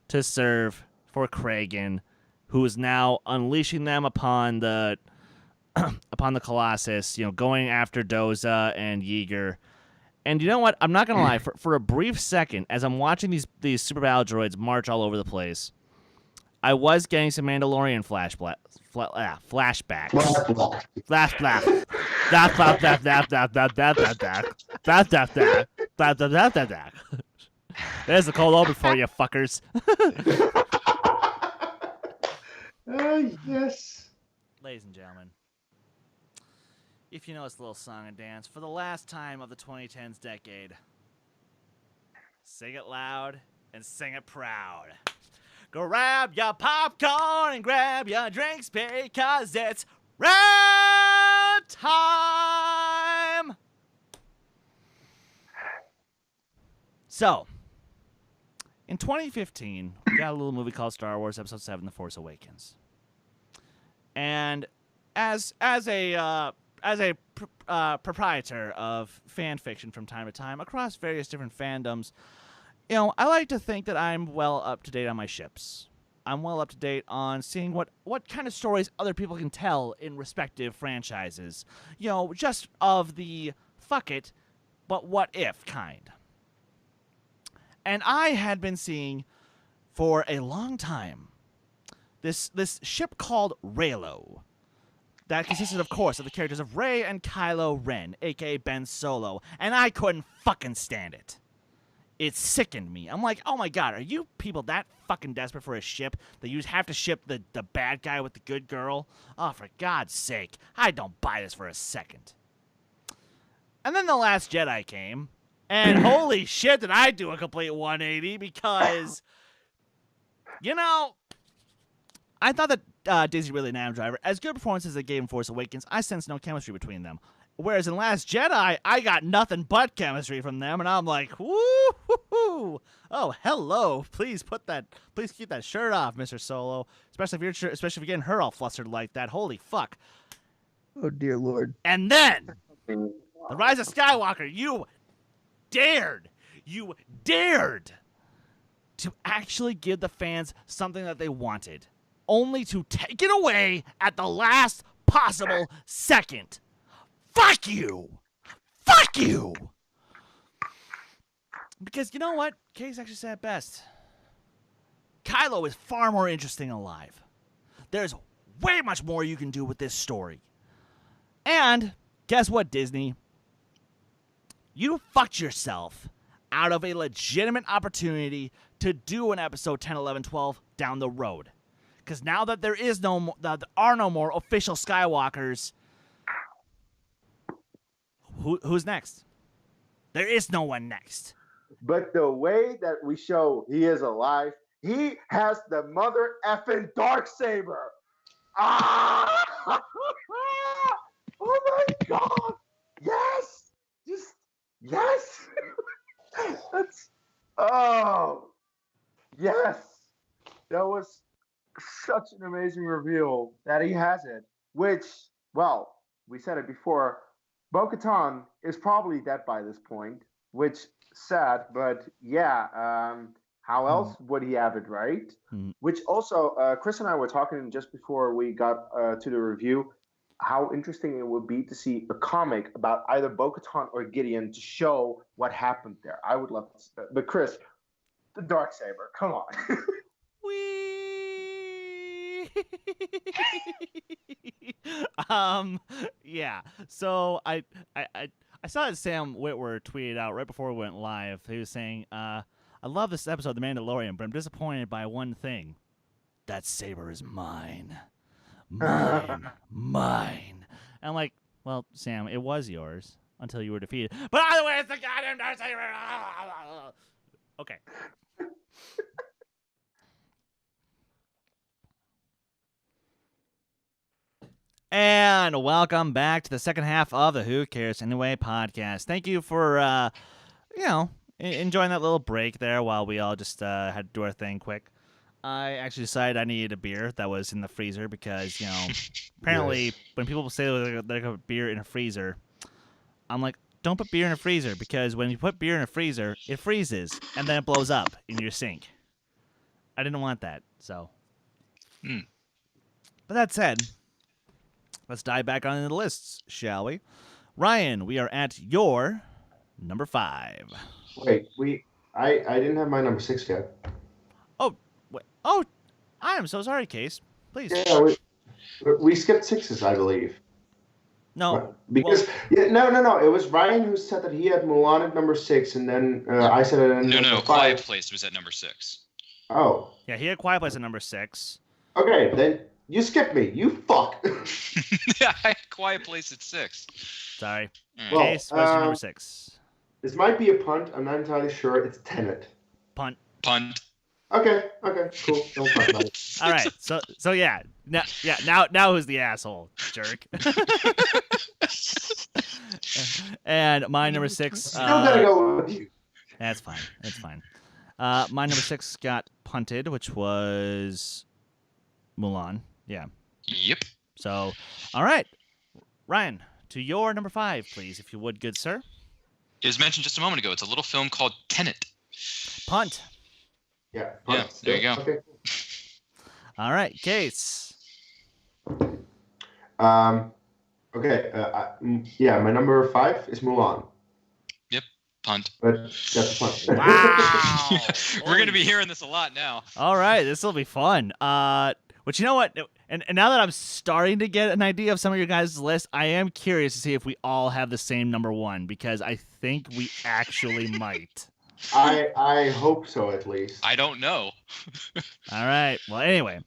to serve for Kragan, who is now unleashing them upon the Colossus, going after Doza and Yeager. And you know what? I'm not going to lie. For a brief second, as I'm watching these super battle droids march all over the place, I was getting some Mandalorian flashbacks. There's the cold open for you, fuckers. Yes. Ladies and gentlemen, if you know this little song and dance, for the last time of the 2010s decade, sing it loud and sing it proud. Grab your popcorn and grab your drinks because it's rad time. So, in 2015, we got a little movie called Star Wars Episode 7: The Force Awakens. And as a proprietor of fan fiction from time to time across various different fandoms, I like to think that I'm well up to date on my ships. I'm well up to date on seeing what kind of stories other people can tell in respective franchises. Just of the fuck it, but what if kind. And I had been seeing for a long time this ship called Reylo that consisted, of course, of the characters of Rey and Kylo Ren, a.k.a. Ben Solo, and I couldn't fucking stand it. It sickened me. I'm like, oh my god, are you people that fucking desperate for a ship that you have to ship the bad guy with the good girl? Oh, for God's sake, I don't buy this for a second. And then The Last Jedi came, and holy shit did I do a complete 180 because, I thought that Daisy Ridley and Adam Driver, as good performances as they gave in Force Awakens, I sensed no chemistry between them. Whereas in Last Jedi, I got nothing but chemistry from them, and I'm like, woo-hoo-hoo. Oh, hello. Please keep that shirt off, Mr. Solo. Especially if you're getting her all flustered like that. Holy fuck. Oh, dear Lord. And then, The Rise of Skywalker, you dared to actually give the fans something that they wanted, only to take it away at the last possible second. Fuck you! Fuck you! Because you know what? Kees actually said it best. Kylo is far more interesting alive. There's way much more you can do with this story. And guess what, Disney? You fucked yourself out of a legitimate opportunity to do an episode 10, 11, 12 down the road. Because now that there are no more official Skywalkers, who's next? There is no one next. But the way that we show he is alive, he has the mother effing Darksaber. Ah! Oh my god! Yes! Yes! Yes! That was such an amazing reveal that he has it. Which, well, we said it before, Bo-Katan is probably dead by this point, which sad, but yeah, how else would he have it, right? Which also, Chris and I were talking just before we got to the review, how interesting it would be to see a comic about either Bo-Katan or Gideon to show what happened there. I would love to. But Chris, the Darksaber, come on. Yeah. So I saw that Sam Witwer tweeted out right before we went live. He was saying, I love this episode of The Mandalorian, but I'm disappointed by one thing. That saber is mine. Mine. And I'm like, well, Sam, it was yours until you were defeated. But either way, it's the goddamn Darksaber. Okay. And welcome back to the second half of the Who Cares Anyway podcast. Thank you for, enjoying that little break there while we all just had to do our thing quick. I actually decided I needed a beer that was in the freezer because, apparently when people say they got beer in a freezer, I'm like, don't put beer in a freezer, because when you put beer in a freezer, it freezes and then it blows up in your sink. I didn't want that, so. But that said, let's dive back onto the lists, shall we? Ryan, we are at your number 5. Wait, I didn't have my number 6 yet. Oh, wait. Oh, I am so sorry, Kees. Please. Yeah, we skipped 6s, I believe. No. Because no. It was Ryan who said that he had Mulan at number 6, and then I said it at number 5. Quiet Place was at number 6. Oh. Yeah, he had Quiet Place at number 6. Okay, then you skipped me. You fuck. Yeah, I had Quiet Place at 6. Sorry. Well, Kees, what's your number 6? This might be a punt. I'm not entirely sure. It's Tenet. Punt. Okay, cool. Don't talk about it. All right, so yeah, now who's the asshole, jerk? And my number 6. Still gotta go with you. That's fine. My number 6 got punted, which was Mulan. Yeah. Yep. So, all right, Ryan, to your number 5, please, if you would, good sir. It was mentioned just a moment ago. It's a little film called Tenet. Punt. Yeah. Yeah, there you go. Okay. All right, Kees. Okay. My number 5 is Mulan. Yep. Punt. But that's a punt. Wow. We're going to be hearing this a lot now. All right, this will be fun. But you know what? And now that I'm starting to get an idea of some of your guys' list, I am curious to see if we all have the same number 1, because I think we actually might. I hope so, at least. I don't know. All right. Well, anyway,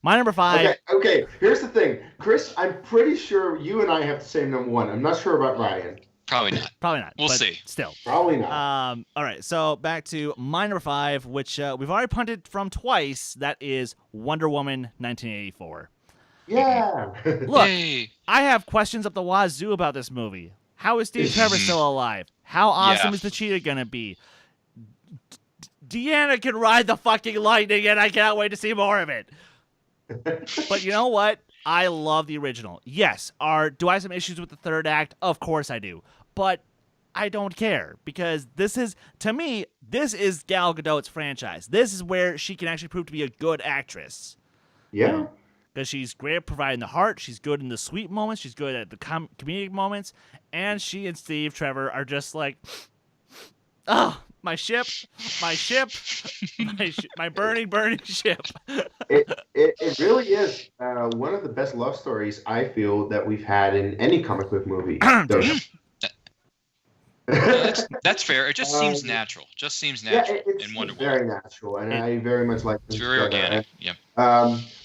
my number 5. Okay. Here's the thing, Chris. I'm pretty sure you and I have the same number 1. I'm not sure about Ryan. Probably not. We'll but see. Still. Probably not. All right. So back to my number 5, which we've already punted from twice. That is Wonder Woman 1984. Yeah. Look, Yay. I have questions up the wazoo about this movie. How is Steve Trevor still alive? How awesome is the cheetah gonna be? Deanna can ride the fucking lightning, and I can't wait to see more of it. But you know what? I love the original. Yes. Do I have some issues with the third act? Of course I do. But I don't care, because to me, this is Gal Gadot's franchise. This is where she can actually prove to be a good actress. Yeah. Because she's great at providing the heart. She's good in the sweet moments. She's good at the comedic moments. And she and Steve Trevor are just like, oh, my ship, my burning ship. It really is one of the best love stories, I feel, that we've had in any comic book movie. That's fair. It just seems natural. In Wonder Woman. Very natural, and I very much like it. It's very organic. Yeah.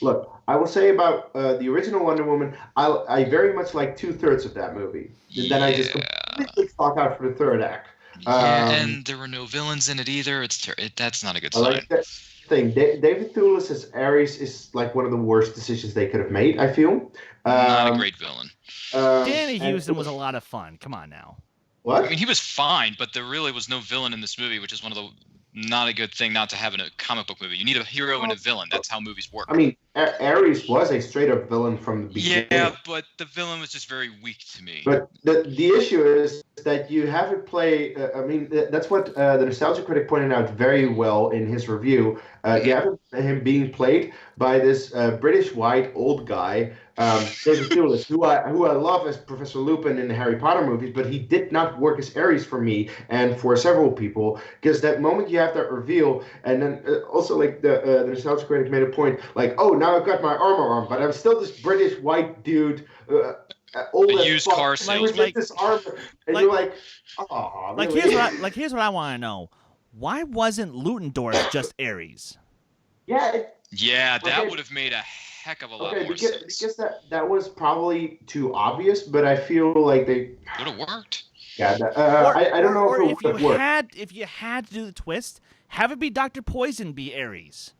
Look, I will say about the original Wonder Woman, I very much like 2/3 of that movie. And then I just completely fuck out for the third act. And there were no villains in it either. That's not a good sign. Like that thing. David Thewlis as Ares is like one of the worst decisions they could have made, I feel. Not a great villain. Danny Houston was a lot of fun. Come on now. What? I mean, he was fine, but there really was no villain in this movie, which is one of the not a good thing not to have in a comic book movie. You need a hero and a villain. That's how movies work. I mean, Ares was a straight-up villain from the beginning. Yeah, but the villain was just very weak to me. But the issue is that you have it play. That's what the Nostalgia Critic pointed out very well in his review. You have him being played by this British white old guy, David Thewlis, who I love as Professor Lupin in the Harry Potter movies, but he did not work as Ares for me and for several people, because that moment you have that reveal, and then also like the Nostalgia Critic made a point like, oh, now I've got my armor on, but I'm still this British white dude. Old a used car salesman. Like this armor, and you're like, oh, like really? here's what I want to know: why wasn't Ludendorff just Ares? Yeah, that would have made a heck of a lot more sense. Because that was probably too obvious, but I feel like they would have worked. Yeah, I don't know if it would have worked. If you had to do the twist, have it be Dr. Poison be Ares.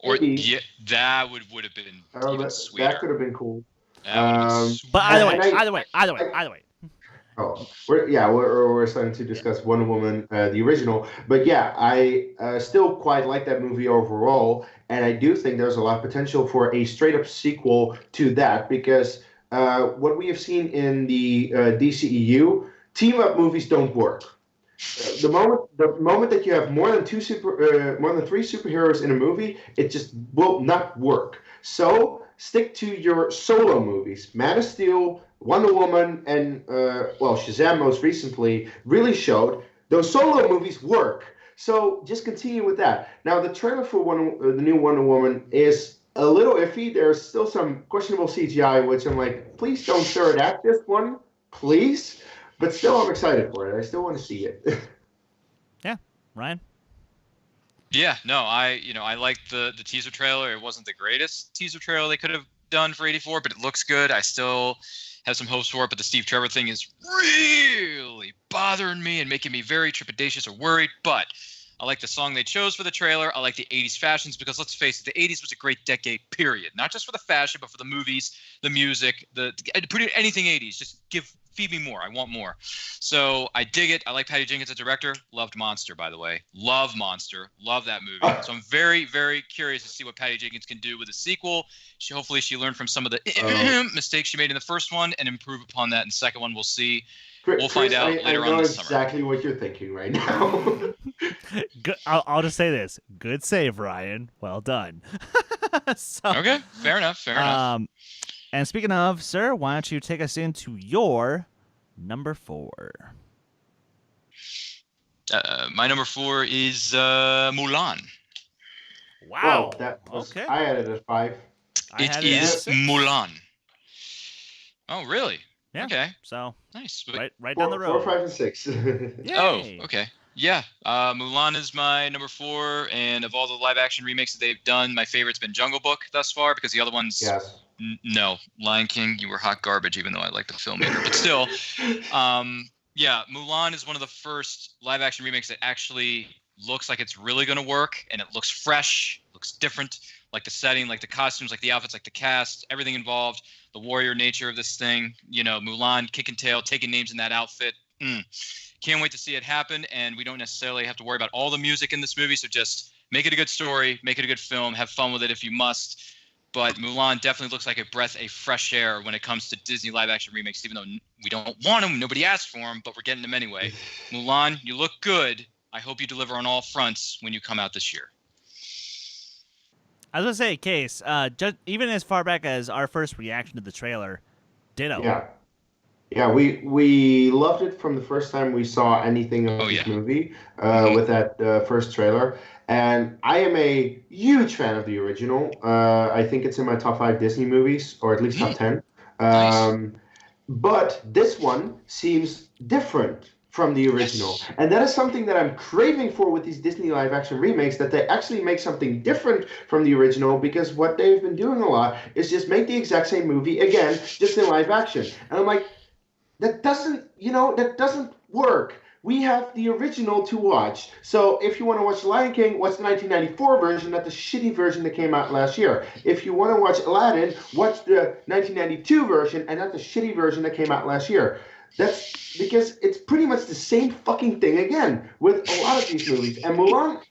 Or that would have been even sweeter. That could have been cool. But either way. Oh, we're starting to discuss Wonder Woman, the original. But yeah, I still quite like that movie overall, and I do think there's a lot of potential for a straight-up sequel to that, because what we have seen in the DCEU team up movies don't work. The moment that you have more than three superheroes in a movie, it just will not work. So stick to your solo movies. Man of Steel, Wonder Woman, and Shazam most recently really showed those solo movies work. So just continue with that. Now the trailer for the new Wonder Woman is a little iffy. There's still some questionable CGI, which I'm like, please don't third act this one, please. But still, I'm excited for it. I still want to see it. Yeah, Ryan. Yeah, no, I liked the teaser trailer. It wasn't the greatest teaser trailer they could have done for 84, but it looks good. I still have some hopes for it, but the Steve Trevor thing is really bothering me and making me very trepidatious or worried. But I like the song they chose for the trailer. I like the 80s fashions because, let's face it, the 80s was a great decade, period. Not just for the fashion, but for the movies, the music, anything 80s. Just feed me more. I want more. So I dig it. I like Patty Jenkins as director. Loved Monster, by the way. Love Monster. Love that movie. So I'm very, very curious to see what Patty Jenkins can do with the sequel. Hopefully she learned from some of the mistakes she made in the first one and improve upon that in the second one. We'll see. We'll find out later on this summer. I know exactly what you're thinking right now. Good, I'll just say this. Good save, Ryan. Well done. Okay. Fair enough. And speaking of, sir, why don't you take us into your number 4? My number 4 is Mulan. Wow. Okay. I had it at 5. It is Mulan. Oh, really? Yeah. Okay. So nice. Right down the road. 4, 5, and 6. Oh, okay. Yeah. Mulan is my number 4, and of all the live action remakes that they've done, my favorite's been Jungle Book thus far because the other ones. Yes. No, Lion King, you were hot garbage, even though I like the filmmaker. But still, yeah, Mulan is one of the first live-action remakes that actually looks like it's really going to work, and it looks fresh, looks different, like the setting, like the costumes, like the outfits, like the cast, everything involved, the warrior nature of this thing. Mulan kicking tail, taking names in that outfit. Can't wait to see it happen, and we don't necessarily have to worry about all the music in this movie, so just make it a good story, make it a good film, have fun with it if you must. But Mulan definitely looks like a breath of fresh air when it comes to Disney live-action remakes, even though we don't want them. Nobody asked for them, but we're getting them anyway. Mulan, you look good. I hope you deliver on all fronts when you come out this year. I was going to say, Kees, just even as far back as our first reaction to the trailer, ditto. Yeah, we loved it from the first time we saw anything of this movie with that first trailer. And I am a huge fan of the original. I think it's in my top 5 Disney movies, or at least top 10. Nice. But this one seems different from the original. Yes. And that is something that I'm craving for with these Disney live-action remakes, that they actually make something different from the original, because what they've been doing a lot is just make the exact same movie again, just in live action. And I'm like, that doesn't work. We have the original to watch. So if you want to watch Lion King, watch the 1994 version, not the shitty version that came out last year. If you want to watch Aladdin, watch the 1992 version and not the shitty version that came out last year. That's because it's pretty much the same fucking thing again with a lot of these movies. And Mulan,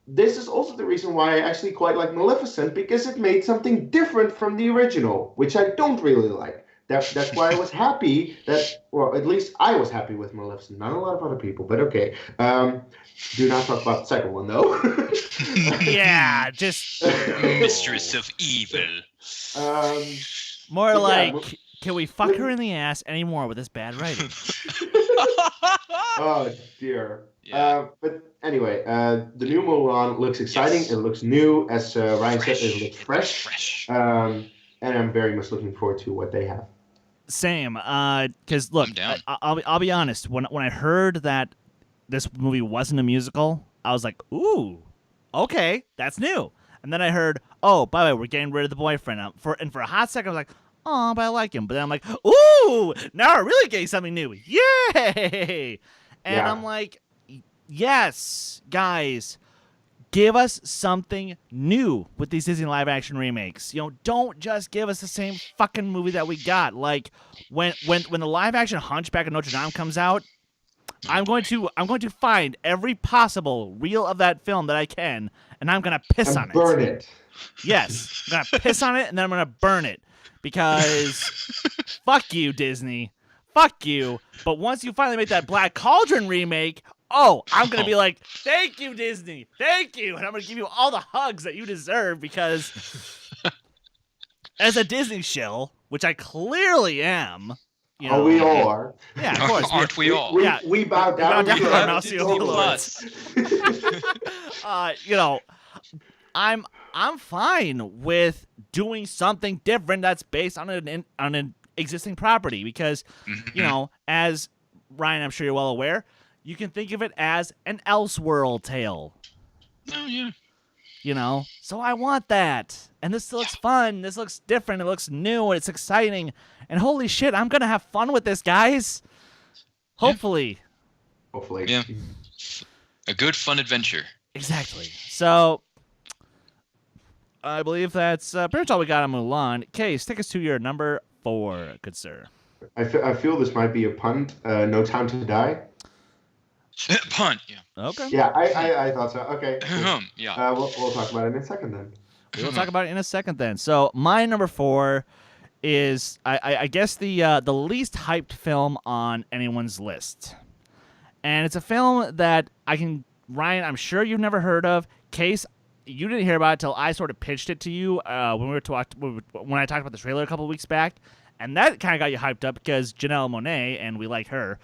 this is also the reason why I actually quite like Maleficent, because it made something different from the original, which I don't really like. That's why I was happy at least I was happy with Maleficent. Not a lot of other people, but okay. Do not talk about the second one, though. Yeah, just... Mistress of Evil. More like, can we fuck her in the ass anymore with this bad writing? Oh, dear. Yeah. But anyway, the new Mulan looks exciting. Yes. It looks new. As Ryan said, it looks fresh. And I'm very much looking forward to what they have. Same, because look, I'll be honest. When I heard that this movie wasn't a musical, I was like, "Ooh, okay, that's new." And then I heard, "Oh, by the way, we're getting rid of the boyfriend." For a hot second, I was like, "Oh, but I like him." But then I'm like, "Ooh, now we're really getting something new! Yay!" And I'm like, "Yes, guys." Give us something new with these Disney live-action remakes. Don't just give us the same fucking movie that we got. Like when the live-action Hunchback of Notre Dame comes out, I'm going to find every possible reel of that film that I can, and I'm gonna piss on it. Burn it. Yes, I'm gonna piss on it, and then I'm gonna burn it because fuck you, Disney. fuck you. But once you finally make that Black Cauldron remake, I'm going to be like, thank you, Disney. Thank you. And I'm going to give you all the hugs that you deserve because as a Disney shill, which I clearly am. You know, we all are. Yeah, of course. Aren't we all? We bow down to our mouse I'm fine with doing something different that's based on an existing property because, as Ryan, I'm sure you're well aware, you can think of it as an Elseworld tale. Oh, yeah. So I want that. And this looks fun. This looks different. It looks new, and it's exciting. And holy shit, I'm going to have fun with this, guys. Hopefully. Yeah. A good, fun adventure. Exactly. So I believe that's pretty much all we got on Mulan. Kees, take us to your number 4, good sir. I feel this might be a punt. No Time to Die. Punt, yeah. Okay. Yeah, I thought so. Okay. Yeah. We'll talk about it in a second then. We'll talk about it in a second then. So my number 4 is, I guess, the least hyped film on anyone's list. And it's a film that Ryan, I'm sure you've never heard of. Kees, you didn't hear about it until I sort of pitched it to you when I talked about the trailer a couple of weeks back. And that kind of got you hyped up because Janelle Monáe, and we like her.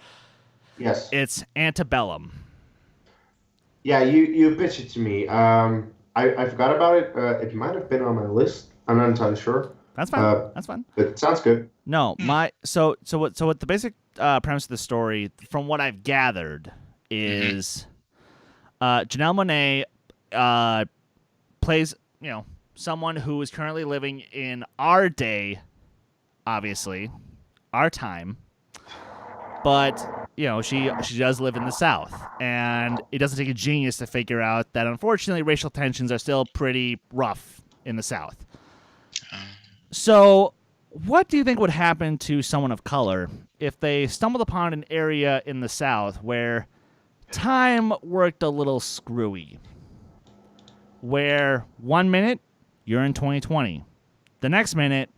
Yes. It's Antebellum. Yeah, you pitched it to me. I forgot about it. It might have been on my list. I'm not entirely sure. That's fine. That's fine. It sounds good. No, so what the basic premise of the story, from what I've gathered, is Janelle Monáe plays someone who is currently living in our day, obviously, our time, but she does live in the South, and it doesn't take a genius to figure out that unfortunately racial tensions are still pretty rough in the South. So what do you think would happen to someone of color if they stumbled upon an area in the South where time worked a little screwy? Where 1 minute, you're in 2020. The next minute,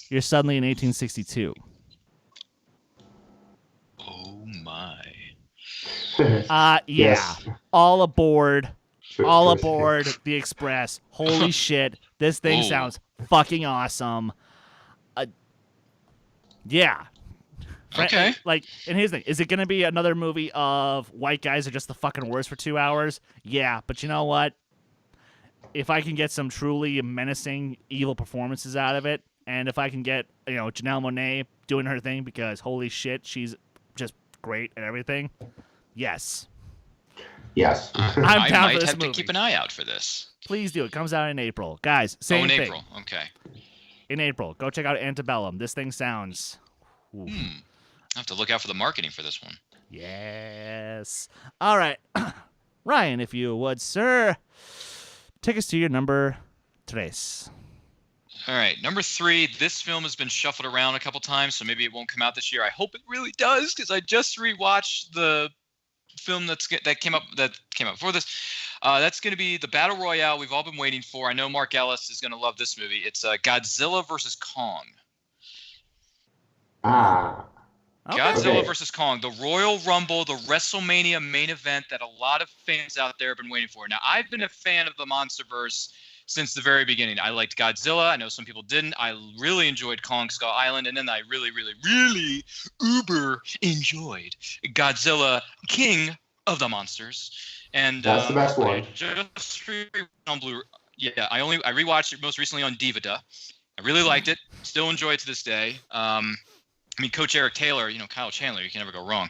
you're suddenly in 1862. Oh, my. Yeah. Yes. All aboard. All Sure. aboard the Express. Holy shit. This thing sounds fucking awesome. Yeah. Okay. And here's the thing. Is it going to be another movie of white guys are just the fucking worst for 2 hours? Yeah, but you know what? If I can get some truly menacing, evil performances out of it, and if I can get, Janelle Monáe doing her thing because holy shit, she's just great at everything. Yes. Yes. I'm down I for might this have movie. to keep an eye out for this. Please do. It comes out in April. Guys, same thing. April. Okay. In April. Go check out Antebellum. This thing sounds... I have to look out for the marketing for this one. Yes. All right. Ryan, if you would, sir, take us to your number 3. All right, number 3. This film has been shuffled around a couple times, so maybe it won't come out this year. I hope it really does, because I just rewatched the film that came up before this. That's going to be the Battle Royale we've all been waiting for. I know Mark Ellis is going to love this movie. It's Godzilla vs. Kong. Okay. Godzilla vs. Kong, the Royal Rumble, the WrestleMania main event that a lot of fans out there have been waiting for. Now, I've been a fan of the MonsterVerse since the very beginning. I liked Godzilla. I know some people didn't. I really enjoyed Kong Skull Island, and then I really, really, really uber enjoyed Godzilla, King of the Monsters. And that's the best one. Just on Blu-ray. Yeah, I rewatched it most recently on DVD. I really liked it. Still enjoy it to this day. Coach Eric Taylor, Kyle Chandler, you can never go wrong.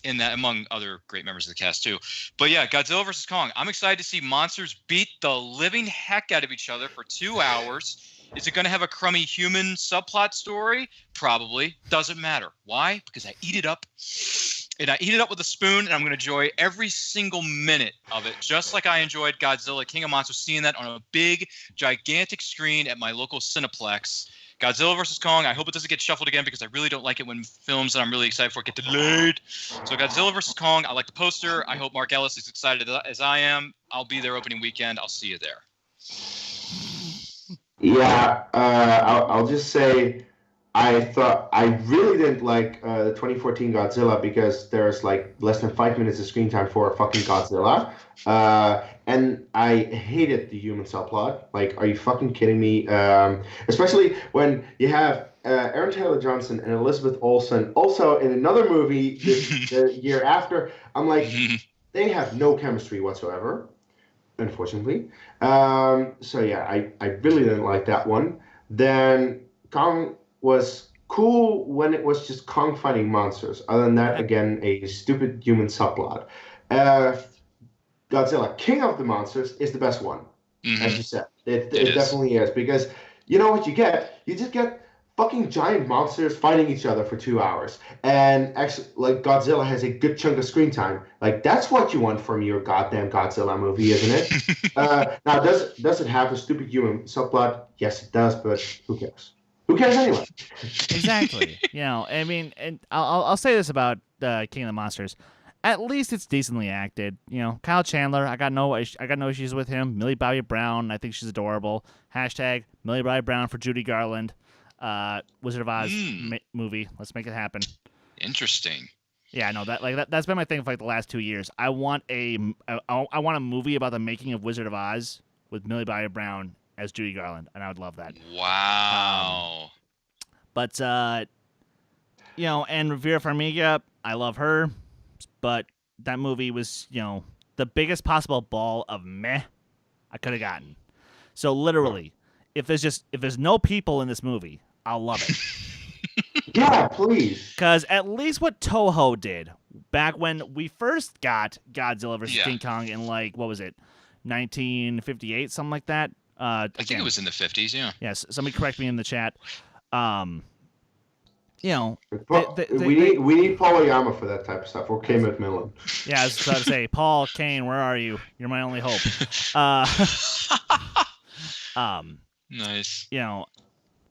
In that, among other great members of the cast too. But yeah, Godzilla vs. Kong. I'm excited to see monsters beat the living heck out of each other for 2 hours. Is it going to have a crummy human subplot story? Probably. Doesn't matter. Why? Because I eat it up. And I eat it up with a spoon, and I'm going to enjoy every single minute of it, just like I enjoyed Godzilla, King of Monsters, seeing that on a big, gigantic screen at my local Cineplex. Godzilla vs. Kong, I hope it doesn't get shuffled again because I really don't like it when films that I'm really excited for get delayed. So Godzilla vs. Kong, I like the poster. I hope Mark Ellis is excited as I am. I'll be there opening weekend. I'll see you there. Yeah, I'll just say I really didn't like the 2014 Godzilla because there's like less than 5 minutes of screen time for a fucking Godzilla. And I hated the human subplot. Like, are you fucking kidding me? Especially when you have Aaron Taylor Johnson and Elizabeth Olsen also in another movie the year after. I'm like, they have no chemistry whatsoever, unfortunately. So yeah, I really didn't like that one. Then Kong was cool when it was just Kong fighting monsters. Other than that, again, a stupid human subplot. Godzilla, King of the Monsters, is the best one, as you said. It definitely is, because you know what you get? You just get fucking giant monsters fighting each other for 2 hours. And actually, like, Godzilla has a good chunk of screen time. Like, that's what you want from your goddamn Godzilla movie, isn't it? Now, does it have a stupid human subplot? Yes, it does, but who cares? Who cares anyway? Exactly. I mean, and I'll say this about King of the Monsters. At least it's decently acted. Kyle Chandler, I got no issues with him. Millie Bobby Brown, I think she's adorable. Hashtag Millie Bobby Brown for Judy Garland. Wizard of Oz movie. Let's make it happen. Interesting. Yeah, I know that's been my thing for like the last 2 years. I want a movie about the making of Wizard of Oz with Millie Bobby Brown as Judy Garland, and I would love that. Wow. But and Vera Farmiga, I love her, but that movie was the biggest possible ball of meh I could have gotten. So literally, if there's no people in this movie, I'll love it. Yeah, please. Because at least what Toho did back when we first got Godzilla versus King Kong in, like, what was it, 1958, something like that. I think it was in the 50s. Yeah. Yes. Somebody correct me in the chat. We need Paul Oyama for that type of stuff, or Kane McLellan. Yeah, I was about to say, Paul, Kane, where are you? You're my only hope. Nice.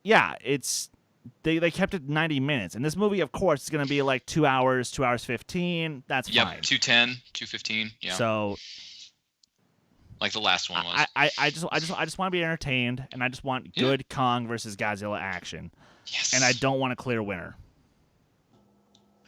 Yeah, it's they kept it 90 minutes, and this movie, of course, is going to be like 2 hours, 2 hours 15. That's fine. Yep, 2:10, 2:15. Yeah. So, like the last one was. I just want to be entertained, and I just want good Kong versus Godzilla action. Yes. And I don't want a clear winner.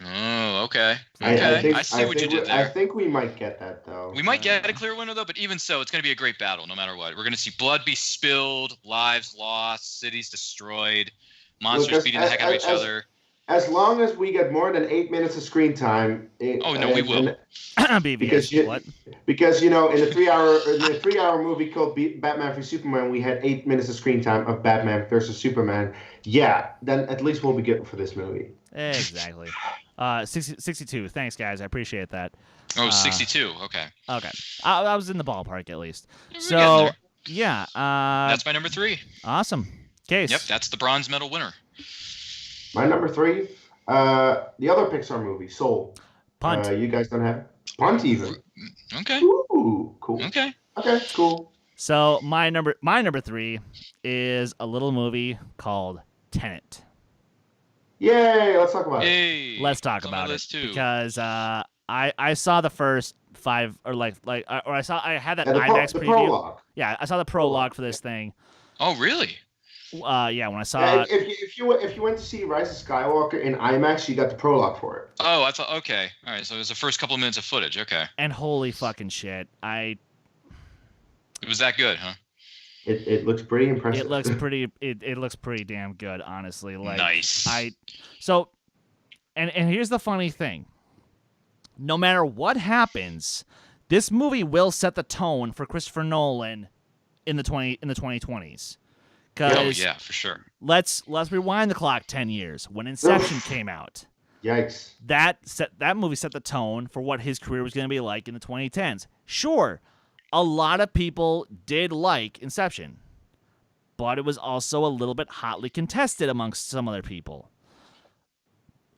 Oh, okay. Okay, I see what you did there. I think we might get that, though. We might get a clear winner, though, but even so, it's going to be a great battle no matter what. We're going to see blood be spilled, lives lost, cities destroyed, monsters beating the heck out of each other. As long as we get more than 8 minutes of screen time. We will. Because in the 3 hour movie called Batman v Superman, we had 8 minutes of screen time of Batman versus Superman. Yeah, then at least we'll be good for this movie. Exactly. 62. Thanks, guys. I appreciate that. 62. Okay. Okay. I was in the ballpark at least. So, yeah. That's my number 3. Awesome. Kees. Yep, that's the bronze medal winner. My number 3, the other Pixar movie, Soul. Punt. You guys don't have Punt even. Okay. Ooh, cool. Okay, cool. So my number 3 is a little movie called Tenet. Yay! Let's talk about it. Let's talk about it because I saw the first 5 or I had that IMAX preview. Prologue. Yeah, I saw the prologue for this thing. Oh, really? Yeah, when I saw if you went to see Rise of Skywalker in IMAX, you got the prologue for it. Oh, I thought, okay. All right, so it was the first couple of minutes of footage. Okay. And holy fucking shit. It was that good, huh? It looks pretty impressive. It looks pretty it looks pretty damn good, honestly. Like, nice. And here's the funny thing. No matter what happens, this movie will set the tone for Christopher Nolan in the 2020s. Oh yeah, for sure. Let's rewind the clock 10 years when Inception came out. Yikes. That movie set the tone for what his career was going to be like in the 2010s. Sure, a lot of people did like Inception, but it was also a little bit hotly contested amongst some other people.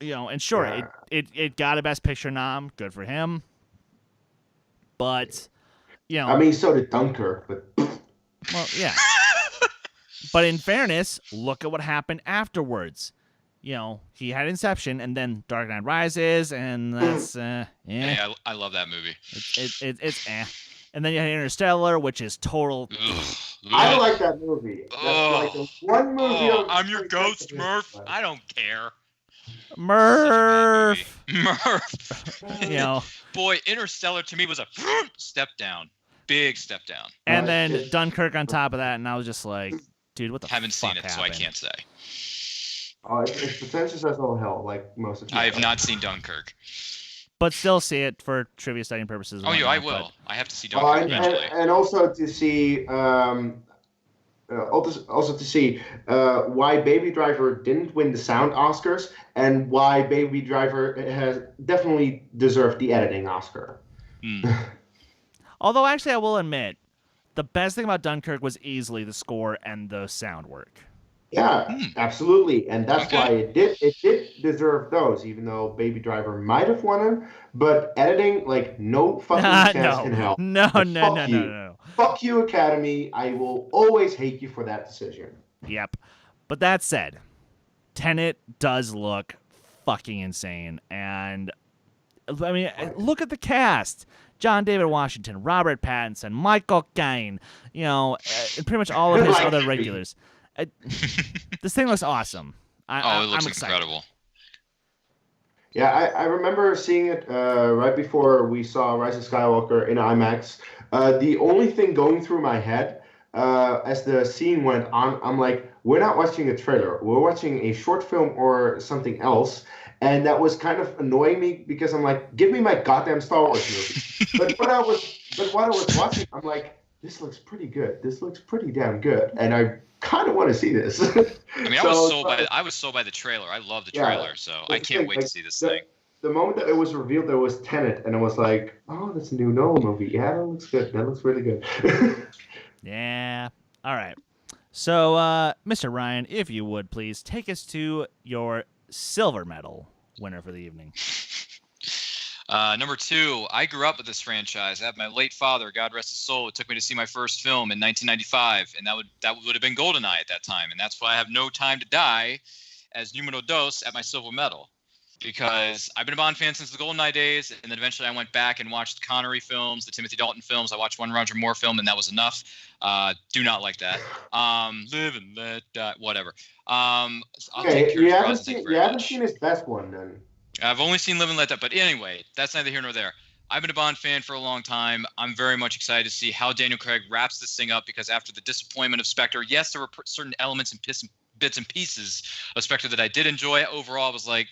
And sure, yeah. it got a Best Picture nom. Good for him. But, I mean, so did Dunkirk, but... Well, yeah. But in fairness, look at what happened afterwards. He had Inception, and then Dark Knight Rises, and that's Yeah, I love that movie. It's And then you had Interstellar, which is total. I like that movie. That's like the one movie. I'm your ghost, Murph. I don't care. Murph. Boy, Interstellar to me was a step down. Big step down. And then Dunkirk on top of that, and I was just like, dude, what the fuck Haven't seen it, happened? so I can't say. Oh, it's pretentious as all hell, like most of you. I have not seen Dunkirk. But still see it for trivia studying purposes. Oh, yeah, I will. I have to see Dunkirk eventually. And also to see, why Baby Driver didn't win the sound Oscars, and why Baby Driver has definitely deserved the editing Oscar. Although, actually, I will admit, the best thing about Dunkirk was easily the score and the sound work. Yeah, absolutely, and that's why it did deserve those, even though Baby Driver might have won them. But editing, like, no fucking chance can help. No. Fuck you, Academy. I will always hate you for that decision. Yep. But that said, Tenet does look fucking insane, and I mean, look at the cast. John David Washington, Robert Pattinson, Michael Caine, and pretty much all of his other regulars. This thing looks awesome. It looks incredible. Yeah, I remember seeing it right before we saw Rise of Skywalker in IMAX. The only thing going through my head as the scene went on, I'm like, we're not watching a trailer. We're watching a short film or something else. And that was kind of annoying me because I'm like, give me my goddamn Star Wars movie. But what I was watching, I'm like, this looks pretty good. This looks pretty damn good. And I kind of want to see this. I mean, I was sold by the trailer. I love the trailer, so I can't wait to see this thing. The moment that it was revealed, there was Tenet, and I was like, oh, that's a new Nolan movie. Yeah, that looks good. That looks really good. Yeah. All right. So, Mr. Ryan, if you would please take us to your silver medal winner for the evening. Number 2, I grew up with this franchise. I had my late father, God rest his soul, took me to see my first film in 1995, and that would have been GoldenEye at that time, and that's why I have No Time to Die as numero dos at my silver medal, because I've been a Bond fan since the GoldenEye days, and then eventually I went back and watched the Connery films, the Timothy Dalton films. I watched one Roger Moore film, and that was enough. Do not like that. Live and let die, whatever. I'll take you haven't seen his best one, then. I've only seen Live and Let Die, but anyway, that's neither here nor there. I've been a Bond fan for a long time. I'm very much excited to see how Daniel Craig wraps this thing up, because after the disappointment of Spectre, yes, there were certain elements and bits and pieces of Spectre that I did enjoy. Overall, I was like,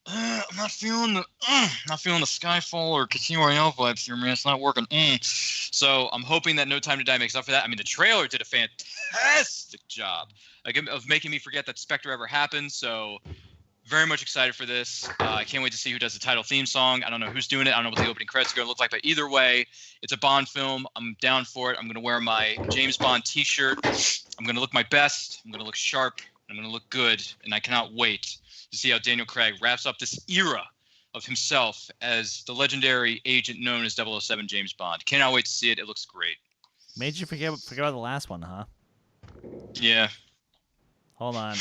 I'm not feeling the Skyfall or Casino Royale vibes here, man. It's not working. So I'm hoping that No Time to Die makes up for that. I mean, the trailer did a fantastic job of making me forget that Spectre ever happened. So very much excited for this. I can't wait to see who does the title theme song. I don't know who's doing it. I don't know what the opening credits are going to look like. But either way, it's a Bond film. I'm down for it. I'm going to wear my James Bond T-shirt. I'm going to look my best. I'm going to look sharp. I'm going to look good. And I cannot wait to see how Daniel Craig wraps up this era of himself as the legendary agent known as 007 James Bond. Cannot wait to see it. It looks great. Made you forget about the last one, huh? Yeah. Hold on.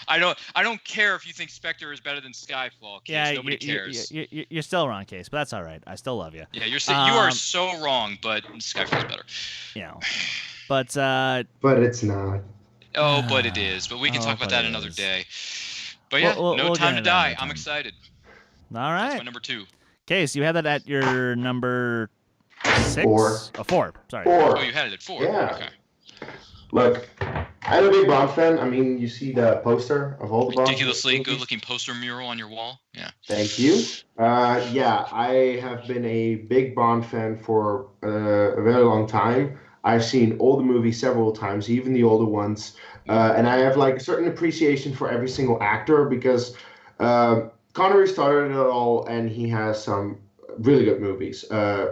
I don't care if you think Spectre is better than Skyfall, Kees. Yeah, nobody cares. You're still wrong, Case, but that's all right. I still love you. Yeah, you are so wrong, but Skyfall's better. But it's not. Oh, but it is. But we can talk about that another day. But yeah, No Time to Die. I'm excited. All right. That's my number 2. Case, you had that at your number 6? 4. 4. Sorry. 4. Oh, you had it at 4. Yeah. Okay. Look, I'm a big Bond fan. I mean, you see the poster of all the Bond. Ridiculously good-looking poster mural on your wall. Yeah. Thank you. I have been a big Bond fan for a very long time. I've seen all the movies several times, even the older ones. And I have like a certain appreciation for every single actor because Connery started it all, and he has some really good movies.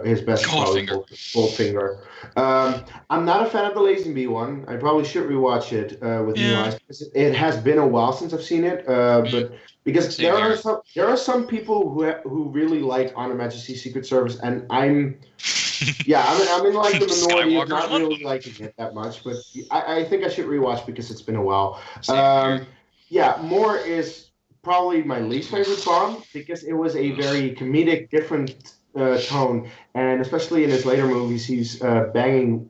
His best is probably Goldfinger. I'm not a fan of the Lazenby one. I probably should rewatch it with new eyes because it has been a while since I've seen it. But because there are some people who really like On Her Majesty's Secret Service, and I'm in like the minority of not really liking it that much. But I think I should rewatch because it's been a while. Moore is probably my least favorite Bond because it was a very comedic, different tone, and especially in his later movies, he's banging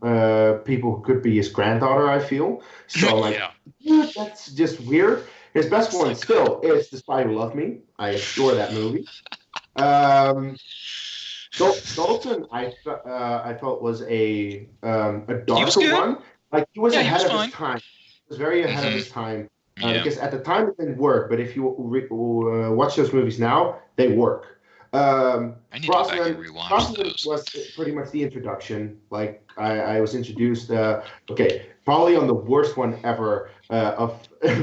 people who could be his granddaughter. I feel so like, dude, that's just weird. His best one still is "The Spy Who Loved Me." I adore that movie. Dalton, I felt was a darker one. Like he was ahead of his time. He was very ahead of his time. Because at the time it didn't work, but if you watch those movies now, they work. I need to go back and rewatch Brosnan those. was pretty much the introduction. Like I was introduced, probably on the worst one ever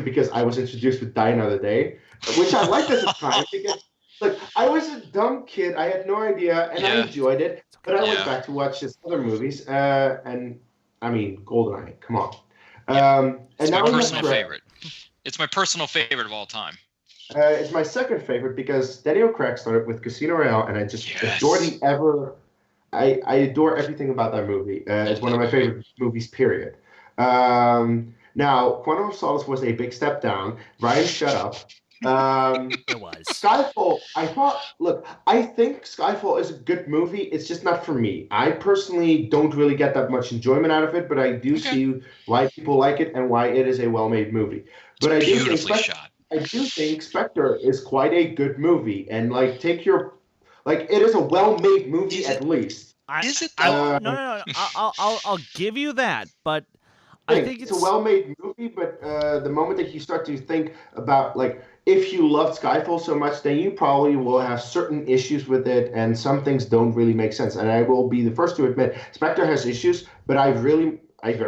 because I was introduced with Die Another Day, which I liked at the time because like I was a dumb kid, I had no idea, and I enjoyed it. But I went back to watch his other movies, and I mean GoldenEye, come on. It's my personal favorite. It's my personal favorite of all time. It's my second favorite because Daniel Craig started with Casino Royale, and I just adore I adore everything about that movie. It's one of my favorite movies, period. Now, Quantum of Solace was a big step down. Ryan, shut up. It was. Skyfall, I think Skyfall is a good movie. It's just not for me. I personally don't really get that much enjoyment out of it, but I do see why people like it and why it is a well-made movie. But I do think Spectre is quite a good movie, and like it is a well-made movie at least. Is it? No. I'll give you that, but I think it's a well-made movie. But the moment that you start to think about like if you loved Skyfall so much, then you probably will have certain issues with it, and some things don't really make sense. And I will be the first to admit, Spectre has issues, but I very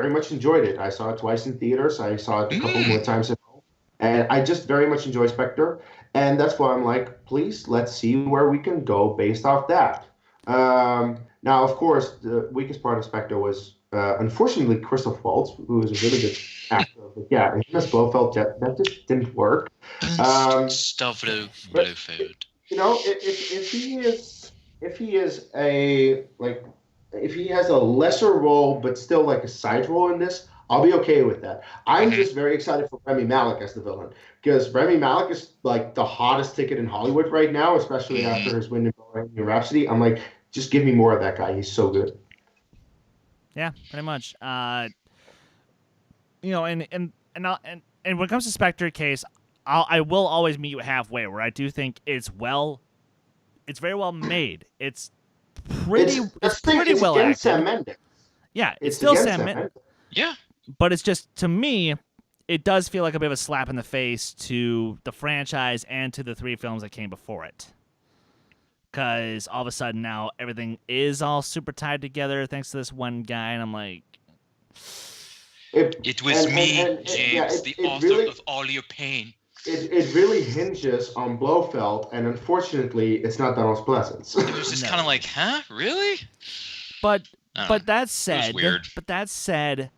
much enjoyed it. I saw it twice in theaters. I saw it a couple more times at home. And I just very much enjoy Spectre. And that's why I'm like, please, let's see where we can go based off that. Now, of course, the weakest part of Spectre was, unfortunately, Christoph Waltz, who is a really good actor. But yeah, him as Blofeld, that just didn't work. Blofeld. You know, if he has a lesser role but still like a side role in this, I'll be okay with that. I'm just very excited for Rami Malek as the villain because Rami Malek is like the hottest ticket in Hollywood right now, especially after his win in Bohemian Rhapsody. I'm like, just give me more of that guy. He's so good. Yeah, pretty much. You know, and when it comes to Spectre case, I will always meet you halfway. Where I do think it's very well made. It's pretty well acted. Sam Mendes. Yeah, it's still Sam Mendes. Yeah. But it's just, to me, it does feel like a bit of a slap in the face to the franchise and to the 3 films that came before it. Because all of a sudden now everything is all super tied together thanks to this one guy, and I'm like... It was me, James, the author of all your pain. It really hinges on Blofeld, and unfortunately, it's not the most pleasant. It was just kind of like, huh? Really? But that said... It was weird. But that said...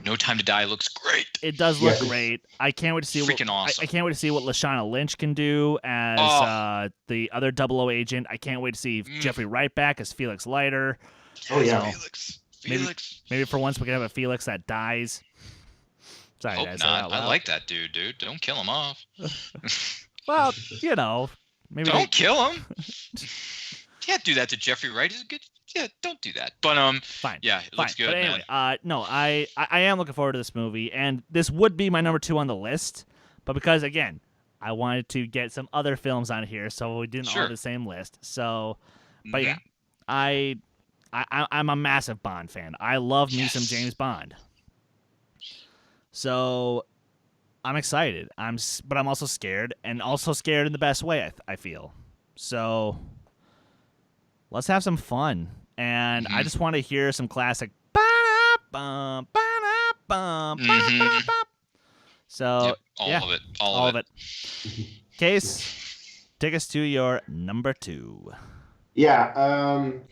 No Time to Die looks great. It does look great. I can't wait to see awesome. I can't wait to see what Lashana Lynch can do as the other 00 agent. I can't wait to see Jeffrey Wright back as Felix Leiter. Oh yeah, Felix. Maybe for once we can have a Felix that dies. Sorry, Hope not. I like that dude. Don't kill him off. Well, you know, maybe don't kill him. Can't do that to Jeffrey Wright. He's a good. Yeah, don't do that. But fine. Yeah, it looks good. But anyway, man. No, I am looking forward to this movie, and this would be my number 2 on the list, but because again, I wanted to get some other films on here, so we didn't all have the same list. So, but yeah, I'm a massive Bond fan. I love me some James Bond. So, I'm excited. But I'm also scared, and also scared in the best way. I feel. So, let's have some fun. And I just want to hear some classic. So all of it. All of it. Kees, take us to your number 2. Yeah,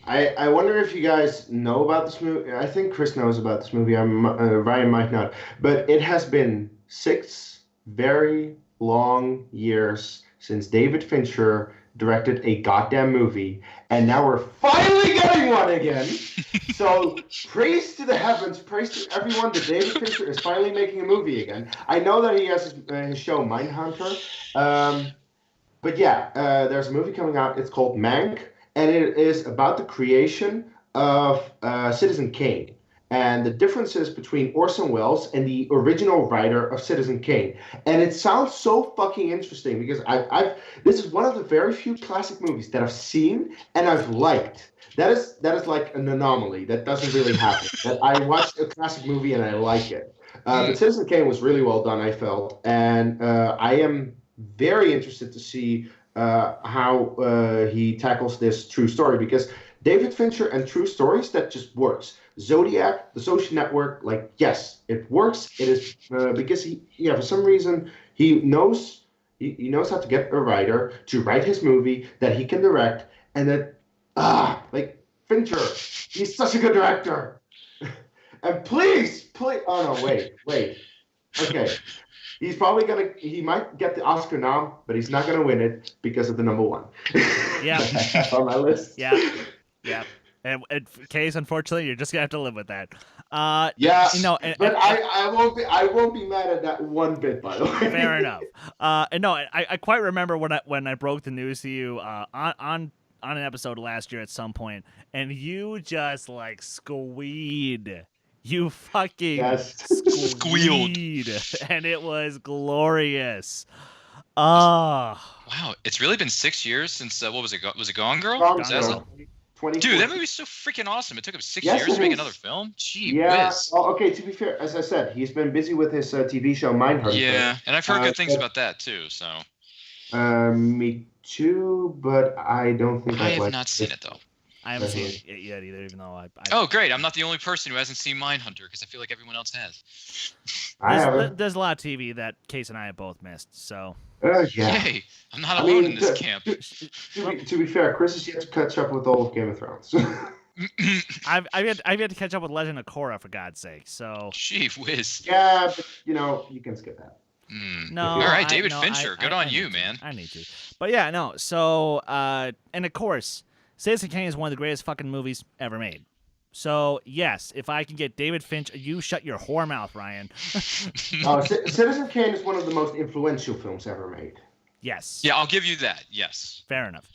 I wonder if you guys know about this movie. I think Chris knows about this movie. Ryan might not, but it has been 6 very long years since David Fincher directed a goddamn movie, and now we're finally getting one again. So praise to the heavens, praise to everyone that David Fincher is finally making a movie again. I know that he has his show Mindhunter, but yeah, there's a movie coming out. It's called Mank, and it is about the creation of Citizen Kane and the differences between Orson Welles and the original writer of Citizen Kane. And it sounds so fucking interesting because this is one of the very few classic movies that I've seen and I've liked. That is like an anomaly that doesn't really happen. That I watched a classic movie and I like it. But Citizen Kane was really well done, I felt, and I am very interested to see how he tackles this true story, because David Fincher and true stories, that just works. Zodiac, The Social Network, like, yes, it works. It is because for some reason he knows how to get a writer to write his movie that he can direct, and that like Fincher, he's such a good director. And please, oh no, wait. Okay. He might get the Oscar nom, but he's not gonna win it because of the number one. Yeah. On my list. Yeah. And Kees, unfortunately, you're just gonna have to live with that. Yeah. But I won't be mad at that one bit, by the way. Fair enough. I quite remember when I broke the news to you on an episode last year at some point, and you just like squeed. You fucking squealed, and it was glorious. Wow, it's really been 6 years since what was it? Was it Gone Girl? Gone Girl. Dude, that movie's so freaking awesome. It took him 6 years to make another film. Gee whiz. Well, okay, to be fair, as I said, he's been busy with his TV show Mindhunter. Yeah, and I've heard good things about that too. So. Me too, but I don't think I have not seen it though. I haven't seen it yet either, even though I. Oh, great! I'm not the only person who hasn't seen Mindhunter because I feel like everyone else has. There's a lot of TV that Kees and I have both missed, so. Yeah. Yay! I'm not alone in this camp. To be fair, Chris has yet to catch up with all of Game of Thrones. I've yet to catch up with Legend of Korra, for God's sake. So. Gee whiz. Yeah, but you can skip that. No. All right, David Fincher. Good on you, man. I need to. But yeah, no. So, and of course, Citizen Kane is one of the greatest fucking movies ever made. So, yes, if I can get David Fincher, you shut your whore mouth, Ryan. Citizen Kane is one of the most influential films ever made. Yes. Yeah, I'll give you that. Yes. Fair enough.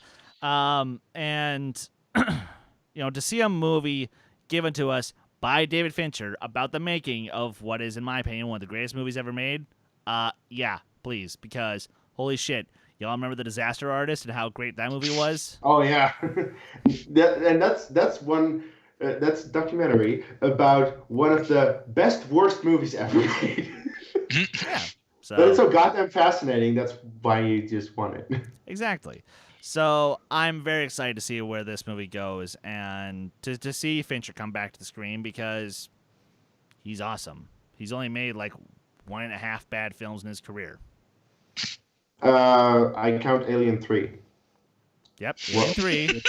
And, to see a movie given to us by David Fincher about the making of what is, in my opinion, one of the greatest movies ever made, yeah, please, because holy shit. Y'all remember The Disaster Artist and how great that movie was? Oh yeah, that's one. That's a documentary about one of the best worst movies ever made. Yeah, but it's so goddamn fascinating. That's why you just want it. Exactly. So I'm very excited to see where this movie goes and to see Fincher come back to the screen because he's awesome. He's only made like 1.5 bad films in his career. I count Alien 3. Yep, Alien 3.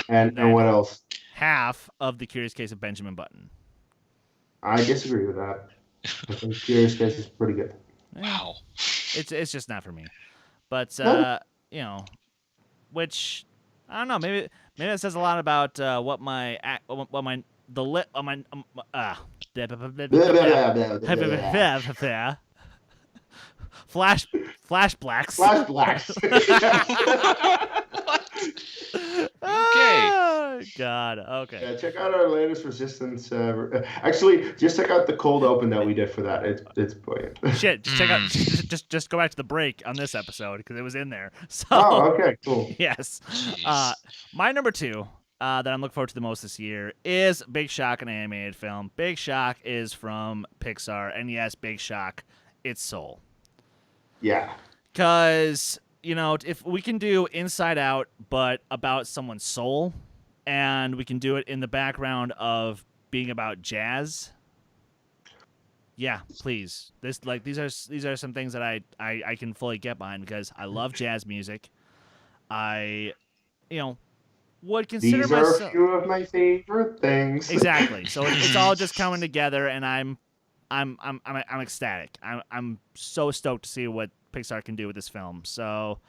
And what else? Half of The Curious Case of Benjamin Button. I disagree with that. I think Curious Case is pretty good. Wow. It's just not for me. But which I don't know, maybe that says a lot about Flashblacks. Okay. Oh, God. Okay. Yeah, check out our latest Resistance. Actually, just check out the cold open that we did for that. It's brilliant. Shit, just check out. Just go back to the break on this episode because it was in there. So. Oh, okay, cool. Yes. My number 2 that I'm looking forward to the most this year is Big Shock, an animated film. Big Shock is from Pixar, and yes, Big Shock, it's Soul. Yeah. Because, if we can do Inside Out, but about someone's soul, and we can do it in the background of being about jazz, yeah, please. These are some things that I can fully get behind because I love jazz music. I, would consider These myself... are a few of my favorite things. Exactly. So it's all just coming together, and I'm ecstatic. I'm so stoked to see what Pixar can do with this film. So,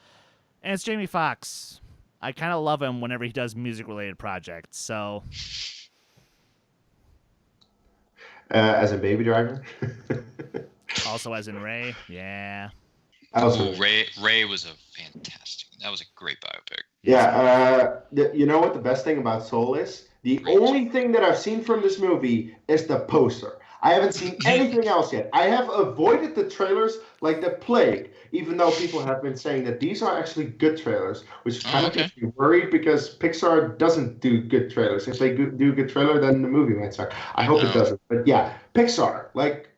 and it's Jamie Foxx. I kind of love him whenever he does music-related projects. So, as a Baby Driver. Also as in Ray. Yeah. Ray was a fantastic. That was a great biopic. Yeah, you know what the best thing about Soul is? The only thing that I've seen from this movie is the poster. I haven't seen anything else yet. I have avoided the trailers like the plague, even though people have been saying that these are actually good trailers, which kind of makes me worried because Pixar doesn't do good trailers. If they do a good trailer, then the movie might suck. I hope it doesn't. But yeah, Pixar, like,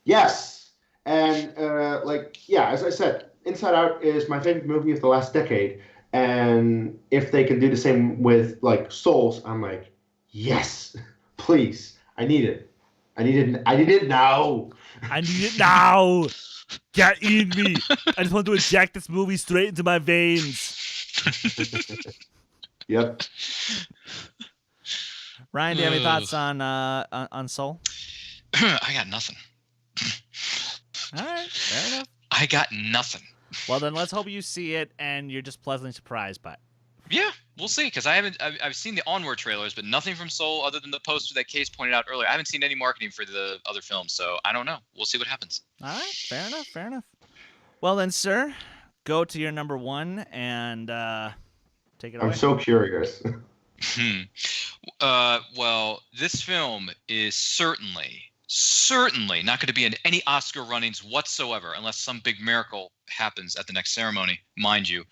yes. And, as I said, Inside Out is my favorite movie of the last decade. And if they can do the same with, like, Souls, I'm like, yes, please. I need it. I need it now. I need it now. Get in me. I just want to inject this movie straight into my veins. Yep. Ryan, do you have any thoughts on Soul? I got nothing. All right, fair enough. I got nothing. Well, then let's hope you see it and you're just pleasantly surprised by it. Yeah, we'll see. Because I've seen the Onward trailers, but nothing from Soul other than the poster that Kees pointed out earlier. I haven't seen any marketing for the other films, so I don't know. We'll see what happens. All right, fair enough. Well then, sir, go to your number one and take it away. I'm so curious. Well, this film is certainly not going to be in any Oscar runnings whatsoever unless some big miracle happens at the next ceremony, mind you.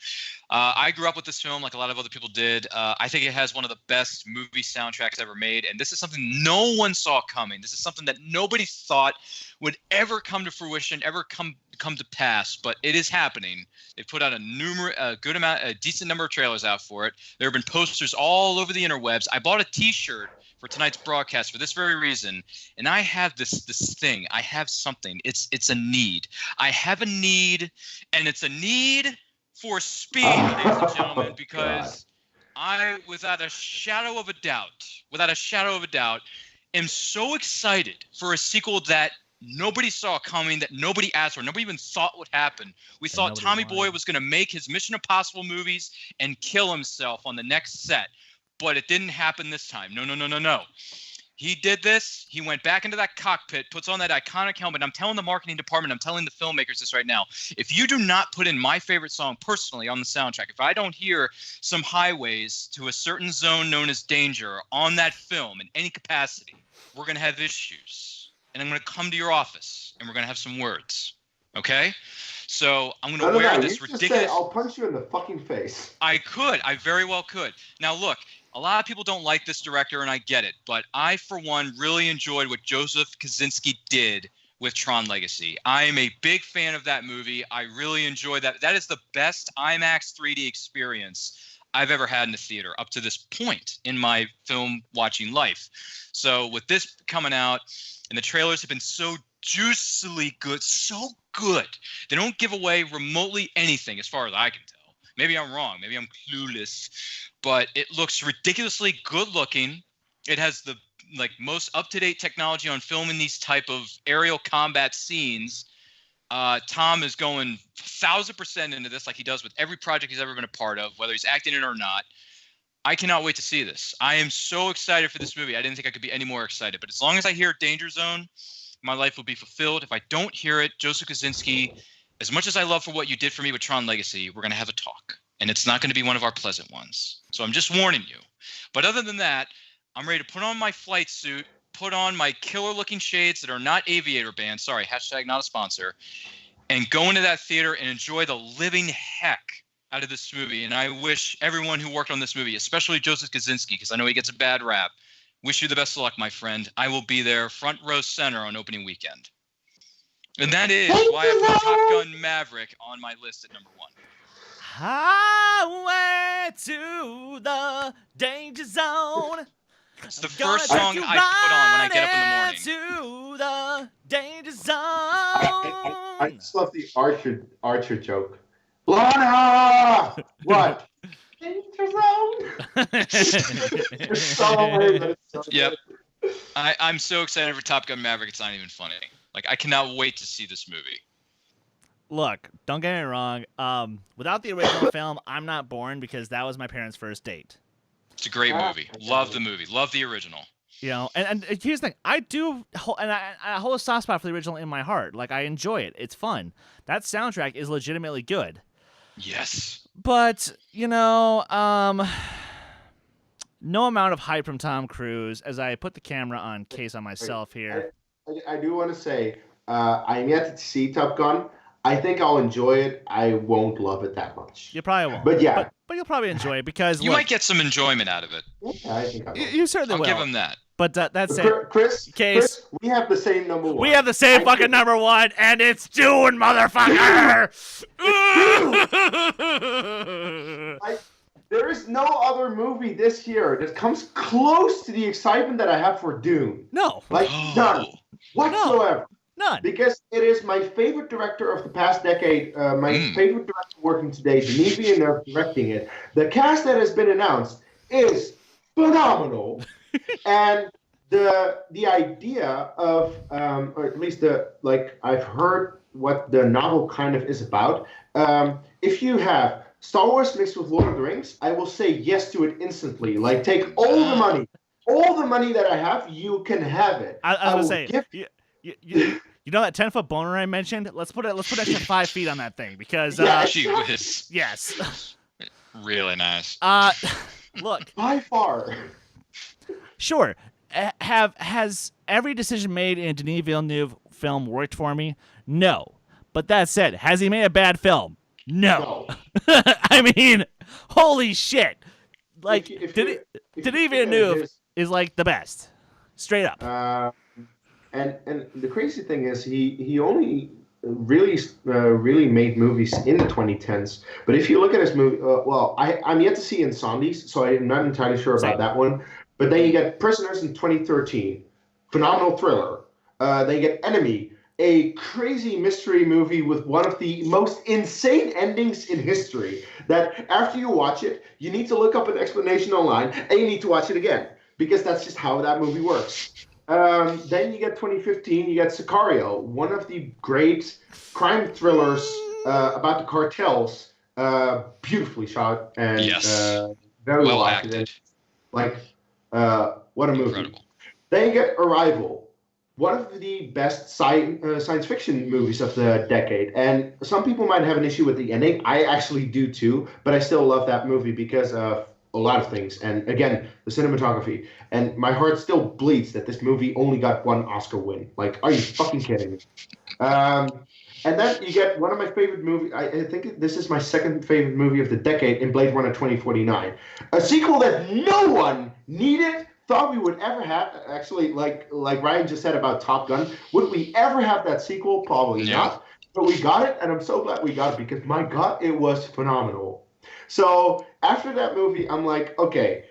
I grew up with this film like a lot of other people did. I think it has one of the best movie soundtracks ever made, and this is something no one saw coming. This is something that nobody thought would ever come to fruition, ever come to pass, but it is happening. They put out a decent number of trailers out for it. There have been posters all over the interwebs. I bought a T-shirt for tonight's broadcast for this very reason, and I have this thing. I have something. It's a need. I have a need, and it's a need for speed, ladies and gentlemen, because I, without a shadow of a doubt, am so excited for a sequel that nobody saw coming, that nobody asked for, nobody even thought would happen. We thought Tommy Boy was going to make his Mission Impossible movies and kill himself on the next set. But it didn't happen this time. No. He did this. He went back into that cockpit, puts on that iconic helmet. I'm telling the marketing department, I'm telling the filmmakers this right now. If you do not put in my favorite song personally on the soundtrack, if I don't hear Some Highways to a Certain Zone Known as Danger on that film in any capacity, we're going to have issues. And I'm going to come to your office, and we're going to have some words. Okay? So I'm going to wear this ridiculous... Say, I'll punch you in the fucking face. I very well could. Now, look. A lot of people don't like this director, and I get it. But I, for one, really enjoyed what Joseph Kosinski did with Tron Legacy. I am a big fan of that movie. I really enjoyed that. That is the best IMAX 3D experience I've ever had in the theater up to this point in my film watching life. So with this coming out, and the trailers have been so juicily good, so good. They don't give away remotely anything as far as I can tell. Maybe I'm wrong. Maybe I'm clueless. But it looks ridiculously good looking. It has the most up-to-date technology on filming these type of aerial combat scenes. Tom is going 1,000% into this like he does with every project he's ever been a part of, whether he's acting in it or not. I cannot wait to see this. I am so excited for this movie. I didn't think I could be any more excited. But as long as I hear Danger Zone, my life will be fulfilled. If I don't hear it, Joseph Kosinski, as much as I love for what you did for me with Tron Legacy, we're going to have a talk. And it's not going to be one of our pleasant ones. So I'm just warning you. But other than that, I'm ready to put on my flight suit, put on my killer-looking shades that are not aviator bands. Sorry, hashtag not a sponsor. And go into that theater and enjoy the living heck out of this movie. And I wish everyone who worked on this movie, especially Joseph Kosinski, because I know he gets a bad rap, wish you the best of luck, my friend. I will be there front row center on opening weekend. And that is why I put Top Gun Maverick on my list at number 1. Highway to the danger zone. It's the first song I put on when I get up in the To morning. the danger zone. I just love the Archer joke. Lana! What? Danger zone? Yep. I'm so excited for Top Gun Maverick. It's not even funny. I cannot wait to see this movie. Look, don't get me wrong. Without the original film, I'm not born because that was my parents' first date. It's a great movie. Love the movie. Love the original. You know, and here's the thing. I hold a soft spot for the original in my heart. I enjoy it. It's fun. That soundtrack is legitimately good. Yes. But, no amount of hype from Tom Cruise, as I put the camera on Kees on myself here. I do want to say, I'm yet to see Top Gun. I think I'll enjoy it. I won't love it that much. You probably won't. But yeah. But you'll probably enjoy it because you might get some enjoyment out of it. Yeah, I think I will. You certainly will. I'll give him that. But that's it. Chris, we have the same number one. We have the same fucking number one, and it's Dune, motherfucker! There is no other movie this year that comes close to the excitement that I have for Dune. No. None. Whatsoever. None. Because it is my favorite director of the past decade, my favorite director working today, Denis Villeneuve directing it. The cast that has been announced is phenomenal. And the idea of, or at least I've heard what the novel kind of is about. If you have Star Wars mixed with Lord of the Rings, I will say yes to it instantly. Like, take all the money that I have, you can have it. I was going to say, you know that 10-foot boner I mentioned? Let's put extra 5 feet on that thing because she was yes, really nice. Look, by far. Sure. Has every decision made in a Denis Villeneuve film worked for me? No. But that said, has he made a bad film? No. I mean, holy shit. Like, Denis Villeneuve is like the best. Straight up. And the crazy thing is he only really made movies in the 2010s. But if you look at his movie, I'm yet to see Insomnies, so I'm not entirely sure about that one. But then you get Prisoners in 2013, phenomenal thriller. Then you get Enemy, a crazy mystery movie with one of the most insane endings in history. That after you watch it, you need to look up an explanation online, and you need to watch it again because that's just how that movie works. Then you get 2015, you get Sicario, one of the great crime thrillers about the cartels, beautifully shot and very well acted. What a movie. Incredible. Then you get Arrival, one of the best science fiction movies of the decade. And some people might have an issue with the ending. I actually do too, but I still love that movie because of a lot of things. And again, the cinematography. And my heart still bleeds that this movie only got one Oscar win. Like, are you fucking kidding me? And then you get one of my favorite movies. I think this is my second favorite movie of the decade in Blade Runner 2049. A sequel that no one needed, thought we would ever have. Actually, like Ryan just said about Top Gun, would we ever have that sequel? Probably not. But we got it, and I'm so glad we got it because, my God, it was phenomenal. So after that movie, I'm like, okay,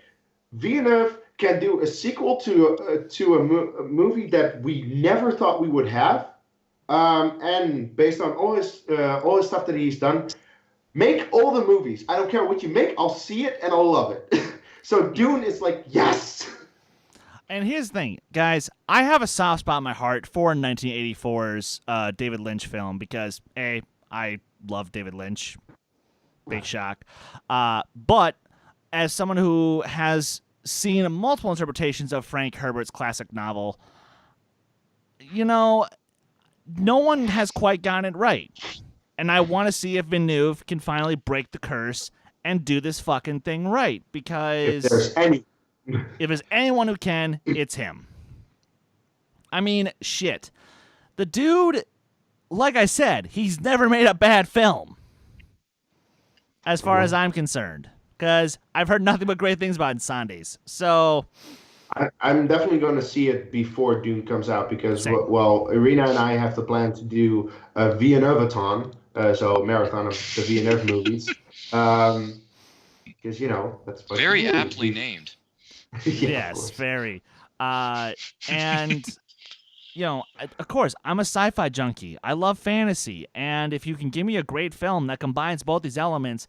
Villeneuve can do a sequel to a movie that we never thought we would have. And based on all his stuff that he's done, make all the movies. I don't care what you make. I'll see it and I'll love it. So Dune is like, yes. And here's the thing, guys. I have a soft spot in my heart for 1984's David Lynch film because I love David Lynch. Big shock. But as someone who has seen multiple interpretations of Frank Herbert's classic novel, no one has quite gotten it right. And I want to see if Villeneuve can finally break the curse and do this fucking thing right. Because if there's anyone who can, it's him. I mean, shit. The dude, like I said, he's never made a bad film. As far as I'm concerned. Because I've heard nothing but great things about Insomnies. So I'm definitely going to see it before Dune comes out because, Irina and I have the plan to do a Villeneuve-a-thon, so a marathon of the Villeneuve movies. Because, that's what very aptly named. Yes, very. And, of course, I'm a sci-fi junkie. I love fantasy. And if you can give me a great film that combines both these elements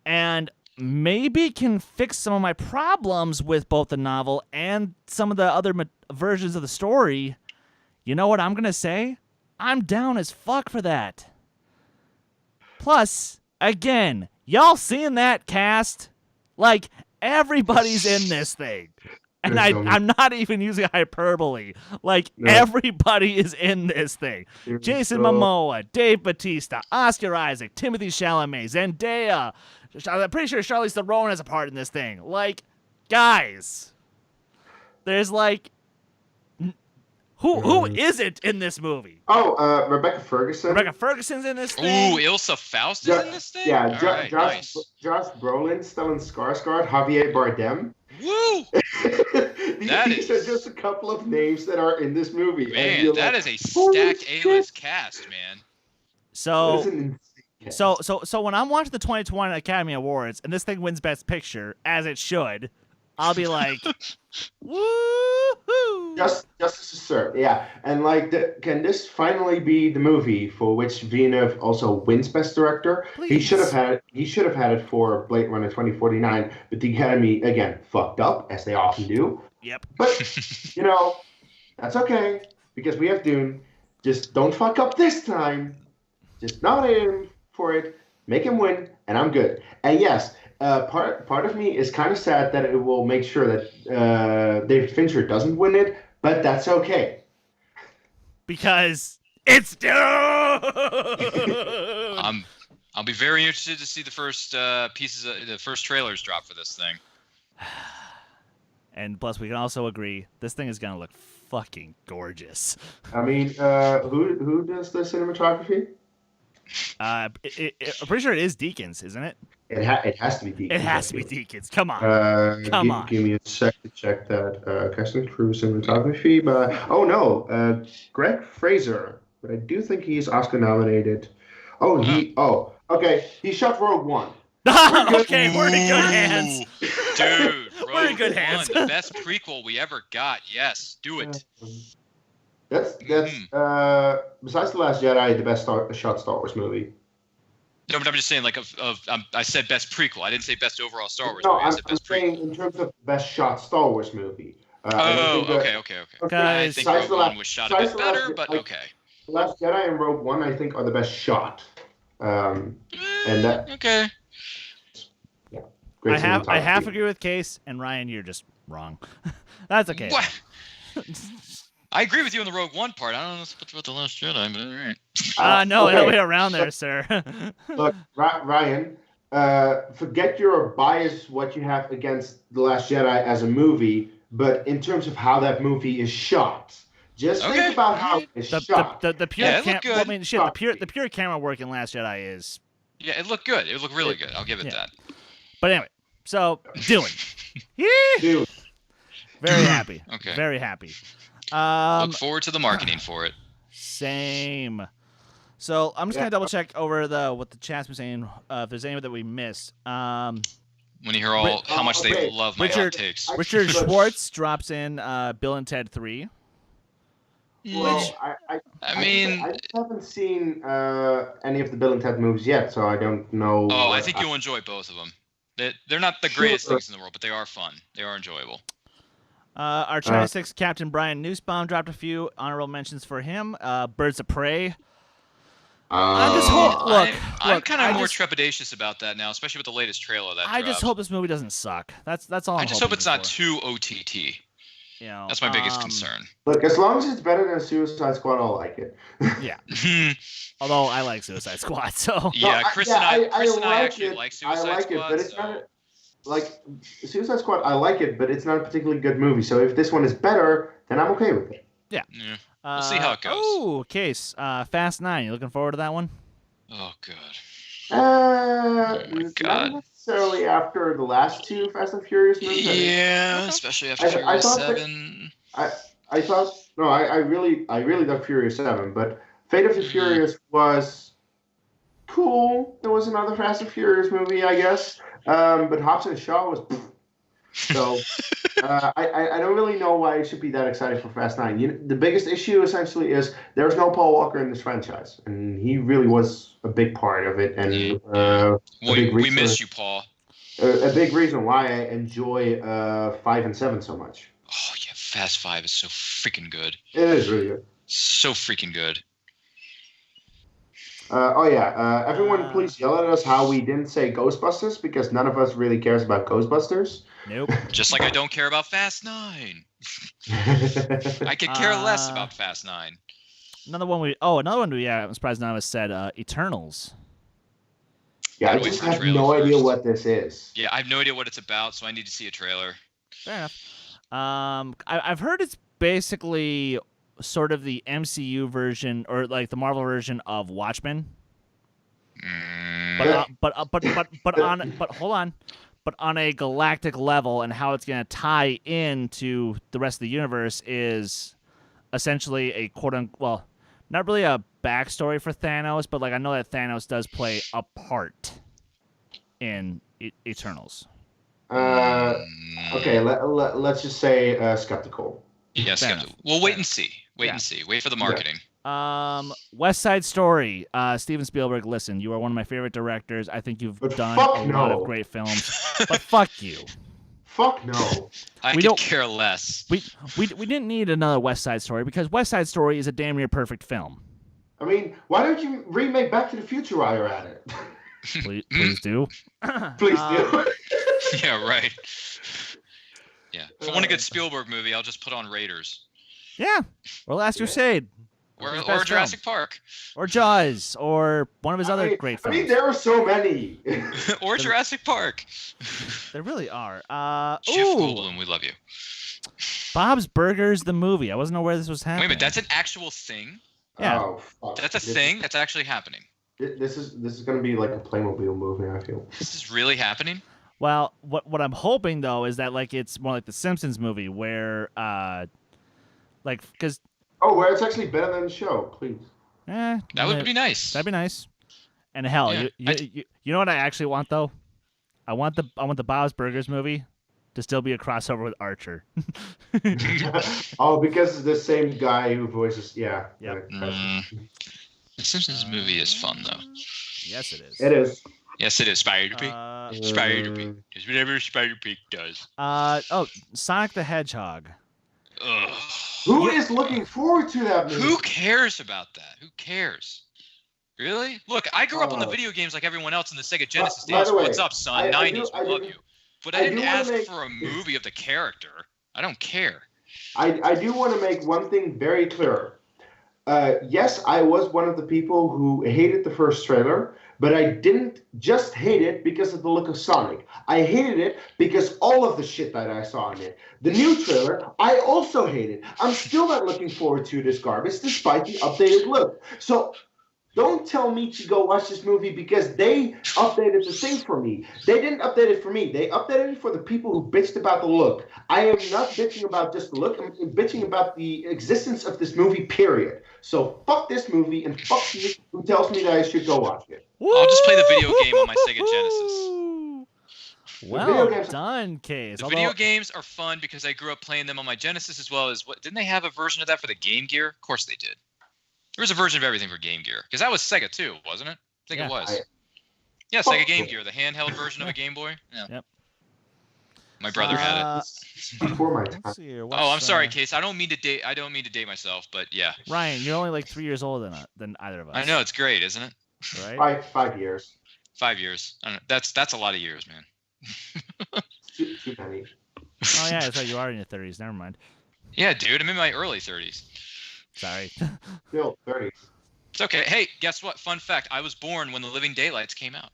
and maybe can fix some of my problems with both the novel and some of the other versions of the story, you know what I'm going to say? I'm down as fuck for that. Plus, again, y'all seeing that cast? Like, everybody's in this thing. And Chris Dohmen. I'm not even using hyperbole. Like, No. everybody is in this thing. You're Jason so- Momoa, Dave Bautista, Oscar Isaac, Timothée Chalamet, Zendaya. I'm pretty sure Charlize Theron has a part in this thing. Like, guys, there's like, who isn't in this movie? Oh, Rebecca Ferguson. Rebecca Ferguson's in this thing. Ooh, Ilsa Faust is in this thing? Yeah, All right, nice. Josh Brolin, Stellan Skarsgård, Javier Bardem. Woo! These are just a couple of names that are in this movie. Man, that is a stacked A-list cast, man. So, That is an insane cast. so when I'm watching the 2020 Academy Awards and this thing wins Best Picture, as it should, I'll be like, woohoo! Justice is served, yeah. And like, can this finally be the movie for which Villeneuve also wins Best Director? Please. He should have had it for Blade Runner 2049, but the Academy again fucked up, as they often do. Yep. But that's okay, because we have Dune. Just don't fuck up this time. Just nominate him for it, make him win, and I'm good. And yes, part of me is kind of sad that it will make sure that David Fincher doesn't win it, but that's okay. Because it's Dune! I'll be very interested to see the first the first trailers drop for this thing. And plus, we can also agree, this thing is going to look fucking gorgeous. I mean, who does the cinematography? I'm pretty sure it is Deakins, isn't it? It has to be Deakins. It has to be Deakins. Come on. Come on. Give me a sec to check that. Cast and crew cinematography, but Greg Fraser. But I do think he's Oscar nominated. Okay. He shot Rogue One. Okay, we're in good hands. Dude, We're in good Rogue hands. One, the best prequel we ever got. Yes, do it. That's besides The Last Jedi, the best shot Star Wars movie. No, but I'm just saying, like, I said best prequel. I didn't say best overall Star Wars No, movie. I I'm said best saying prequel. in terms of best shot Star Wars movie. Okay. Guys, I think Rogue One was shot a bit better, but okay. The Last Jedi and Rogue One, I think, are the best shot. And that. Okay. Great I half cinematography. agree with Case, and Ryan, you're just wrong. That's okay. What? I agree with you on the Rogue One part. I don't know about the Last Jedi, but all right. No, okay. no way around there, sir. Look, Ryan, forget your bias, what you have against The Last Jedi as a movie, but in terms of how that movie is shot, just Okay. think about how it's shot. The pure Yeah, it looked good. I mean, shit, the pure camera work in Last Jedi is. Yeah, it looked good. It looked really good. I'll give it Yeah. that. But anyway, so Dune. Yee! Dude, Very happy. Okay. Very happy. Look forward to the marketing for it. Same. So I'm just gonna double check over what the chat's been saying. If there's anyone that we missed. When you hear how much they wait. love my Richard- hot takes. Richard Schwartz drops in Bill and Ted 3. well, I mean, I just haven't seen any of the Bill and Ted movies yet, so I don't know. I think you'll enjoy both of them. They're not the greatest things in the world, but they are fun. They are enjoyable. Our China 6 Captain Brian Nussbaum dropped a few honorable mentions for him. Birds of Prey. I'm just I'm kind of more trepidatious about that now, especially with the latest trailer that I just dropped. hope this movie doesn't suck. That's all. I just hope it's not too OTT. You know, That's my biggest concern. Look, as long as it's better than Suicide Squad, I'll like it. Yeah. Although I like Suicide Squad, so. Yeah, Chris and I like actually it. like Suicide I like Squad. it, but it's so. not like Suicide Squad. I like it, but it's not a particularly good movie. So if this one is better, then I'm okay with it. Yeah. We'll see how it goes. Oh, Case. Fast 9. You looking forward to that one? Oh, God. Not God. necessarily after the last two Fast and Furious movies. Yeah, especially after I Furious thought that- 7. I thought I really dug Furious 7, but Fate of the Furious was cool. It was another Fast and Furious movie, I guess. But Hobbs and Shaw was. So I don't really know why I should be that excited for Fast 9. The biggest issue essentially is there's no Paul Walker in this franchise, and he really was a big part of it. And We miss you, Paul. A big reason why I enjoy 5 and 7 so much. Oh, yeah, Fast 5 is so freaking good. It is really good. So freaking good. Everyone please yell at us how we didn't say Ghostbusters, because none of us really cares about Ghostbusters. Nope. Just like I don't care about Fast 9. I could care less about Fast 9. Another one I'm surprised none of us said Eternals. Yeah, I just have no idea what this is. Yeah, I have no idea what it's about, so I need to see a trailer. Fair enough. I've heard it's basically sort of the MCU version or like the Marvel version of Watchmen. But on a galactic level, and how it's going to tie into the rest of the universe is essentially a quote-unquote, not really a backstory for Thanos, but like I know that Thanos does play a part in Eternals. Okay, let's just say skeptical. Yeah, skeptical. We'll wait and see. Wait and see. Wait for the marketing. West Side Story. Steven Spielberg, listen, you are one of my favorite directors. I think you've done a lot of great films. But fuck you. Fuck no. I could care less. We didn't need another West Side Story because West Side Story is a damn near perfect film. I mean, why don't you remake Back to the Future while you're at it? Please do. Please do. Yeah, right. Yeah. If I want a good Spielberg movie, I'll just put on Raiders. Yeah. Or Last Crusade. Or Jurassic Park. Or Jaws. Or one of his other great films. I mean, there are so many. Or Jurassic Park. There really are. Jeff Goldblum, we love you. Bob's Burgers, the movie. I wasn't aware this was happening. Wait a minute, that's an actual thing? Yeah. Oh, fuck. That's a thing? That's actually happening. This is going to be like a Playmobil movie, I feel. This is really happening? Well, what I'm hoping, though, is that like it's more like the Simpsons movie where, because... Oh, where it's actually better than the show, please. That would be nice. That'd be nice. And hell, yeah, you know what I actually want, though? I want the Bob's Burgers movie to still be a crossover with Archer. Oh, because it's the same guy who voices... Yeah. Yep. The Simpsons movie is fun, though. Yes, it is. It is. Yes, it is. Spider-Pig. Spider-Pig. It's whatever Spider-Pig does. Sonic the Hedgehog. Ugh. Who is looking forward to that movie? Who cares about that? Who cares? Really? Look, I grew up on the video games like everyone else in the Sega Genesis days. What's up, son? 90s, we love you. But I didn't ask for a movie of the character. I don't care. I do want to make one thing very clear. Yes, I was one of the people who hated the first trailer, but I didn't just hate it because of the look of Sonic. I hated it because all of the shit that I saw in it. The new trailer, I also hated. I'm still not looking forward to this garbage despite the updated look. So don't tell me to go watch this movie because they updated the thing for me. They didn't update it for me. They updated it for the people who bitched about the look. I am not bitching about just the look. I'm bitching about the existence of this movie, period. So fuck this movie and fuck you who tells me that I should go watch it. I'll just play the video game on my Sega Genesis. Well done, Kees. The video games are fun because I grew up playing them on my Genesis as well as didn't they have a version of that for the Game Gear? Of course they did. There was a version of everything for Game Gear because that was Sega too, wasn't it? I think it was. Sega Game Gear, the handheld version of a Game Boy. Yeah. Yep. My brother had it. Before my time. Oh, I'm sorry, Kees. I don't mean to date myself, but yeah. Ryan, you're only like 3 years older than either of us. I know, it's great, isn't it? Right? 5 years. 5 years. I don't know. That's a lot of years, man. Too many. Oh yeah, that's right. You are in your 30s. Never mind. Yeah, dude. I'm in my early 30s. Sorry. Still 30s. It's okay. Hey, guess what? Fun fact. I was born when The Living Daylights came out.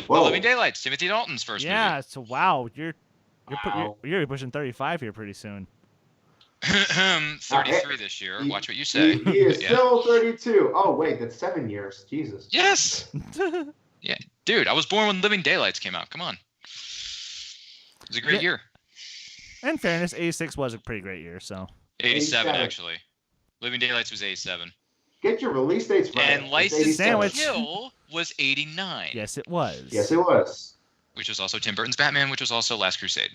Whoa. The Living Daylights, Timothy Dalton's first movie. Yeah, so wow, you're pushing 35 here pretty soon. 33 this year. Watch what you say. He is still 32. Oh, wait, that's 7 years. Jesus. Yes. Yeah. Dude, I was born when Living Daylights came out. Come on. It was a great year. In fairness, 86 was a pretty great year, so. 87, actually. Living Daylights was 87. Get your release dates right. And License to Kill was 89. Yes, it was. Yes, it was. Which was also Tim Burton's Batman, which was also Last Crusade.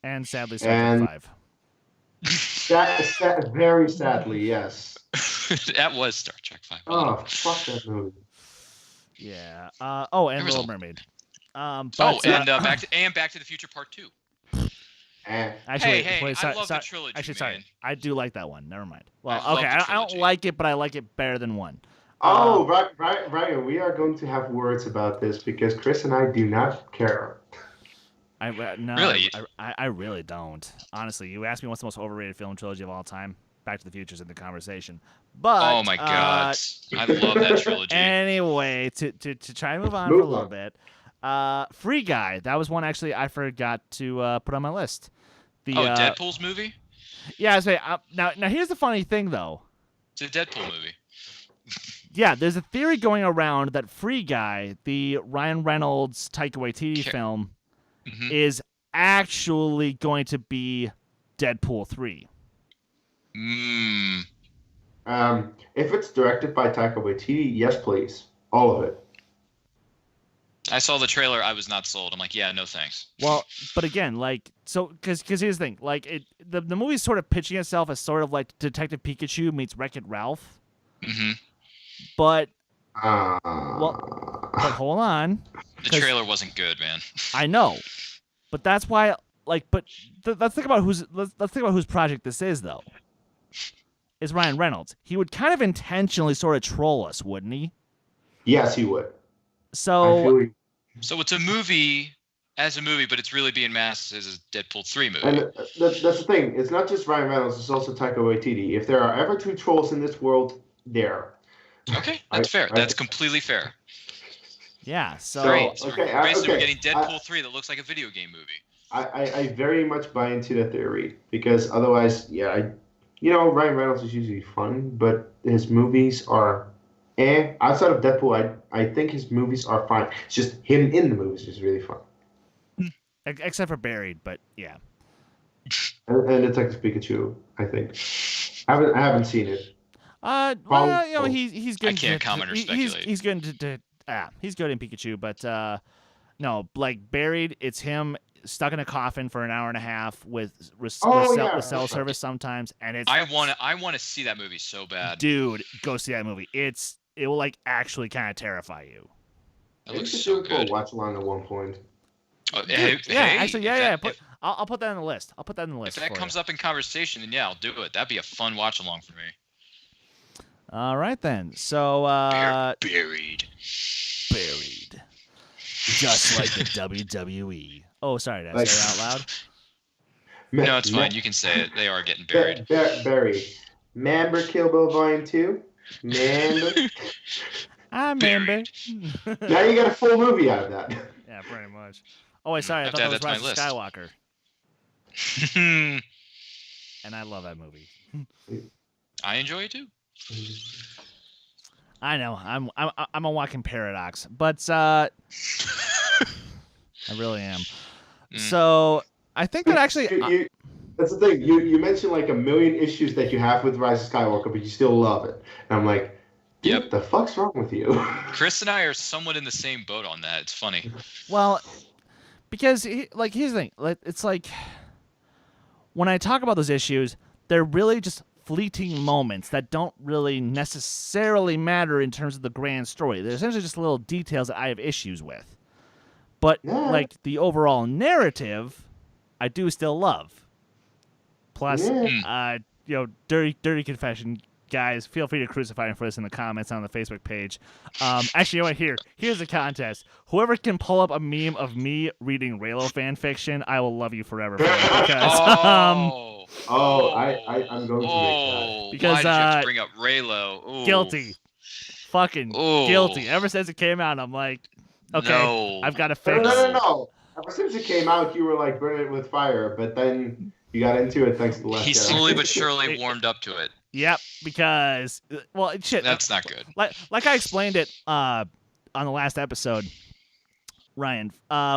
And sadly, Star Trek 5. Very sadly, yes. That was Star Trek 5. Oh, fuck that movie. Yeah. And Little Mermaid. Back to the Future Part 2. Actually, I love the trilogy. Actually, man. sorry, I do like that one. Never mind. Well, I okay, I don't like it, but I like it better than one. Oh, Ryan, we are going to have words about this because Chris and I do not care. No, Really? I really don't. Honestly, you asked me what's the most overrated film trilogy of all time. Back to the Future's in the conversation. But Oh my God, I love that trilogy. Anyway, to try and move on for a little bit, Free Guy. That was one actually I forgot to put on my list. Deadpool's movie? Yeah, I was saying, now here's the funny thing though. It's a Deadpool movie. Yeah, there's a theory going around that Free Guy, the Ryan Reynolds Taika Waititi film, is actually going to be Deadpool 3. If it's directed by Taika Waititi, yes, please. All of it. I saw the trailer. I was not sold. I'm like, yeah, no thanks. Well, but again, because here's the thing, the movie's sort of pitching itself as sort of like Detective Pikachu meets Wreck-It Ralph. Mm-hmm. But but hold on. The trailer wasn't good, man. I know, but that's why. Let's think about whose project this is, though. It's Ryan Reynolds. He would kind of intentionally sort of troll us, wouldn't he? Yes, he would. So it's a movie as a movie, but it's really being masked as a Deadpool 3 movie. And that's the thing. It's not just Ryan Reynolds. It's also Taika Waititi. If there are ever two trolls in this world, there. Okay, that's fair. That's completely fair. Yeah. So great. So we're getting Deadpool 3 that looks like a video game movie. I very much buy into the theory because otherwise, Ryan Reynolds is usually fun, but his movies are outside of Deadpool, I think his movies are fine. It's just him in the movies is really fun. Except for Buried, but yeah. And Detective Pikachu, I think. I haven't seen it. He's good. I can't comment or speculate. He's good he's good in Pikachu, but no, like Buried, it's him stuck in a coffin for an hour and a half with cell service sometimes, and it's. I want to see that movie so bad. Dude, go see that movie. It will like actually kind of terrify you. It looks so good. Watch along at one point. I'll put that on the list. If that comes up in conversation, then I'll do it. That'd be a fun watch along for me. All right then. So Buried. Just like the WWE. Oh, sorry, did I say that out loud? No, it's fine. You can say it. They are getting buried. Buried. Remember Kill Bill Volume 2? Remember? I remember. Now you got a full movie out of that. Yeah, pretty much. Oh, wait, sorry. I thought that was Rise of Skywalker. And I love that movie. I enjoy it too. I know. I'm a walking paradox, but I really am. So I think that actually. That's the thing. You mentioned like a million issues that you have with Rise of Skywalker, but you still love it. And I'm like, dude, what the fuck's wrong with you? Chris and I are somewhat in the same boat on that. It's funny. Well, because here's the thing. It's like when I talk about those issues, they're really just fleeting moments that don't really necessarily matter in terms of the grand story. They're essentially just little details that I have issues with. But like the overall narrative, I do still love. Plus, dirty confession, guys. Feel free to crucify me for this in the comments on the Facebook page. Actually, you know what? Here's the contest. Whoever can pull up a meme of me reading Raylo fan fiction, I will love you forever. Because, I'm going to make that. Because why did you have to bring up Raylo? Ooh. Guilty. Fucking guilty. Ever since it came out, I'm like, okay, I've got to fix. No. Ever since it came out, you were like, burn it with fire, but then you got into it thanks to the last He slowly but surely warmed up to it. Yep, because, well, shit. That's not good. Like I explained it on the last episode, Ryan,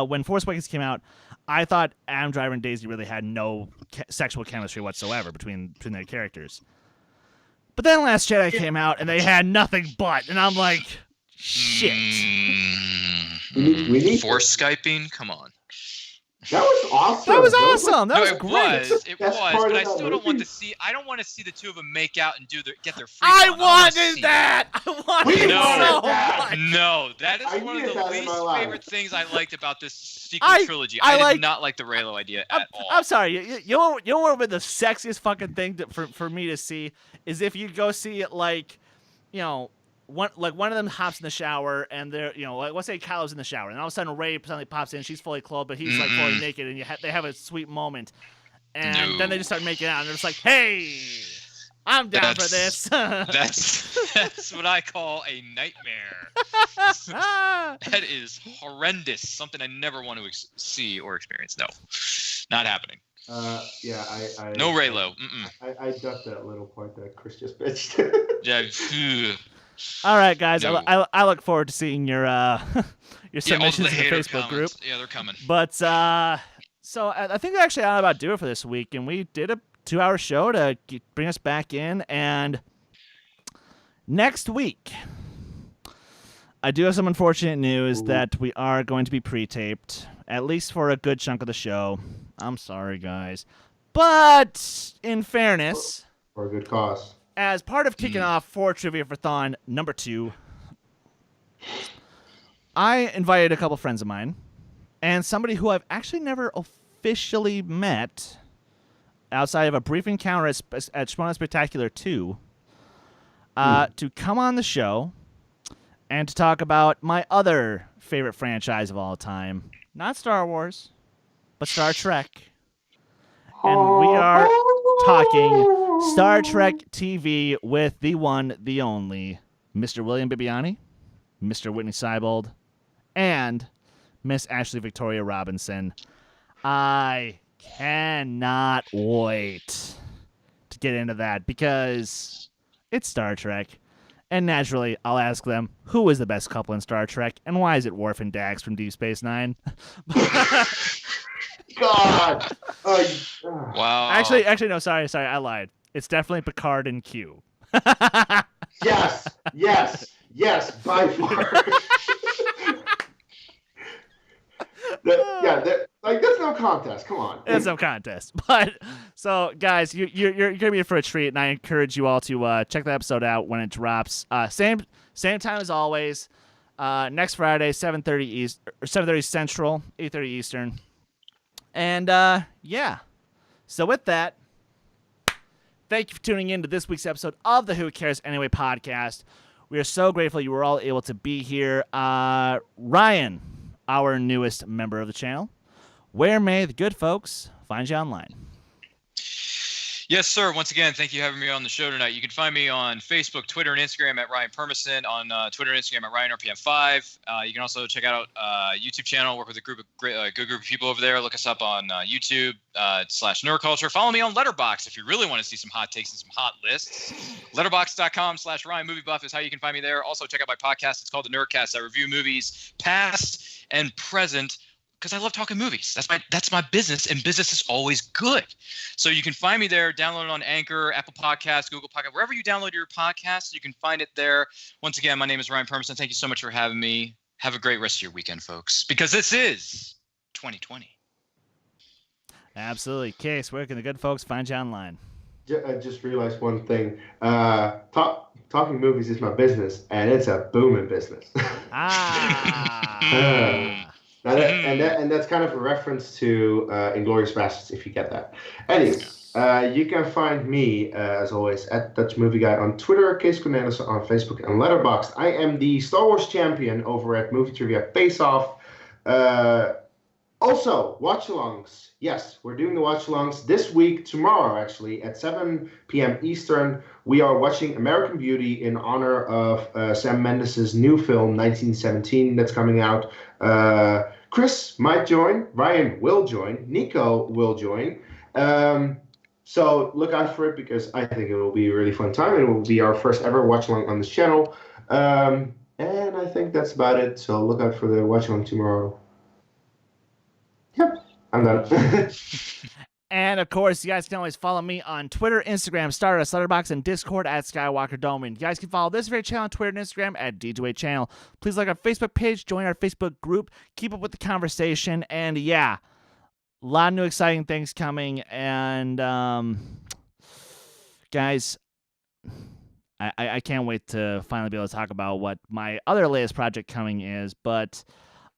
when Force Awakens came out, I thought Adam Driver and Daisy really had no sexual chemistry whatsoever between their characters. But then Last Jedi came out, and they had nothing but, and I'm like, shit. We need Force Skyping? Come on. That was awesome. That was awesome. That was it great. It was, but I still don't want to see. I don't want to see the two of them make out and get their freak I on. wanted that. I wanted that. No, that is one of the least favorite things I liked about this sequel trilogy. I did not like the Raylo idea at all. I'm sorry. You know what would have been the sexiest fucking thing for me to see is if you go see it like, one of them hops in the shower, and they're like, let's say Kylo's in the shower, and all of a sudden Rey suddenly pops in. She's fully clothed, but he's like fully naked, and they have a sweet moment, and then they just start making out, and they're just like, hey, I'm down for this. That's what I call a nightmare. That is horrendous. Something I never want to see or experience. No, not happening. Yeah, no Raylo. I ducked that little part that Chris just bitched. Yeah. All right, guys. No. I look forward to seeing your submissions in the Facebook group. Yeah, they're coming. But so I think actually I about do it for this week, and we did a 2-hour show to bring us back in, and next week I do have some unfortunate news that we are going to be pre-taped, at least for a good chunk of the show. I'm sorry, guys. But in fairness, for a good cause. As part of kicking off for Trivia for Thon number 2, I invited a couple friends of mine and somebody who I've actually never officially met outside of a brief encounter at Shmona Spectacular 2 to come on the show and to talk about my other favorite franchise of all time. Not Star Wars, but Star Trek. And we are talking Star Trek TV with the one, the only, Mr. William Bibiani, Mr. Whitney Seibold, and Miss Ashley Victoria Robinson. I cannot wait to get into that because it's Star Trek. And naturally, I'll ask them, who is the best couple in Star Trek, and why is it Worf and Dax from Deep Space Nine? God! Wow. Actually, no, sorry, I lied. It's definitely Picard and Q. Yes, by far. That's no contest. Come on. It's no contest. But so, guys, you're gonna be in for a treat, and I encourage you all to check that episode out when it drops. Same time as always. Next Friday, 7:30 Central, 8:30 Eastern. And yeah. So with that, thank you for tuning in to this week's episode of the Who Cares Anyway podcast. We are so grateful you were all able to be here. Ryan, our newest member of the channel, where may the good folks find you online? Yes, sir. Once again, thank you for having me on the show tonight. You can find me on Facebook, Twitter, and Instagram at Ryan Permison, on Twitter and Instagram at RyanRPM5. You can also check out YouTube channel, work with a good group of people over there. Look us up on YouTube /Nerdculture. Follow me on Letterboxd if you really want to see some hot takes and some hot lists. Letterboxd.com/RyanMovieBuff is how you can find me there. Also, check out my podcast. It's called The Nerdcast. I review movies past and present, because I love talking movies. That's my business, and business is always good. So you can find me there, download it on Anchor, Apple Podcasts, Google Podcasts, wherever you download your podcasts, you can find it there. Once again, my name is Ryan Permison. Thank you so much for having me. Have a great rest of your weekend, folks, because this is 2020. Absolutely. Kees, where can the good folks find you online? I just realized one thing. Talking movies is my business, and it's a booming business. And that's kind of a reference to Inglourious Basterds, if you get that. Anyways, you can find me, as always, at Dutch Movie Guy on Twitter, Kees Cornelisse on Facebook, and Letterboxd. I am the Star Wars champion over at Movie Trivia Face Off. Also, watch-alongs. Yes, we're doing the watch-alongs this week, tomorrow actually, at 7 p.m. Eastern. We are watching American Beauty in honor of Sam Mendes' new film, 1917, that's coming out. Chris might join, Ryan will join, Nico will join. So look out for it, because I think it will be a really fun time. It will be our first ever watch-along on this channel. And I think that's about it. So look out for the watch-along tomorrow. Yep, I'm done. And, of course, you guys can always follow me on Twitter, Instagram, Stardust, Letterboxd, and Discord at Skywalker Dohmen. You guys can follow this very channel on Twitter and Instagram at D2A Channel. Please like our Facebook page, join our Facebook group, keep up with the conversation, and, yeah, a lot of new exciting things coming. And, guys, I can't wait to finally be able to talk about what my other latest project coming is. But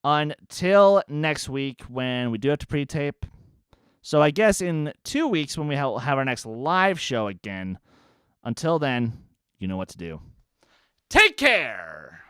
until next week, when we do have to pre-tape, so I guess in 2 weeks when we have our next live show again, until then, you know what to do. Take care.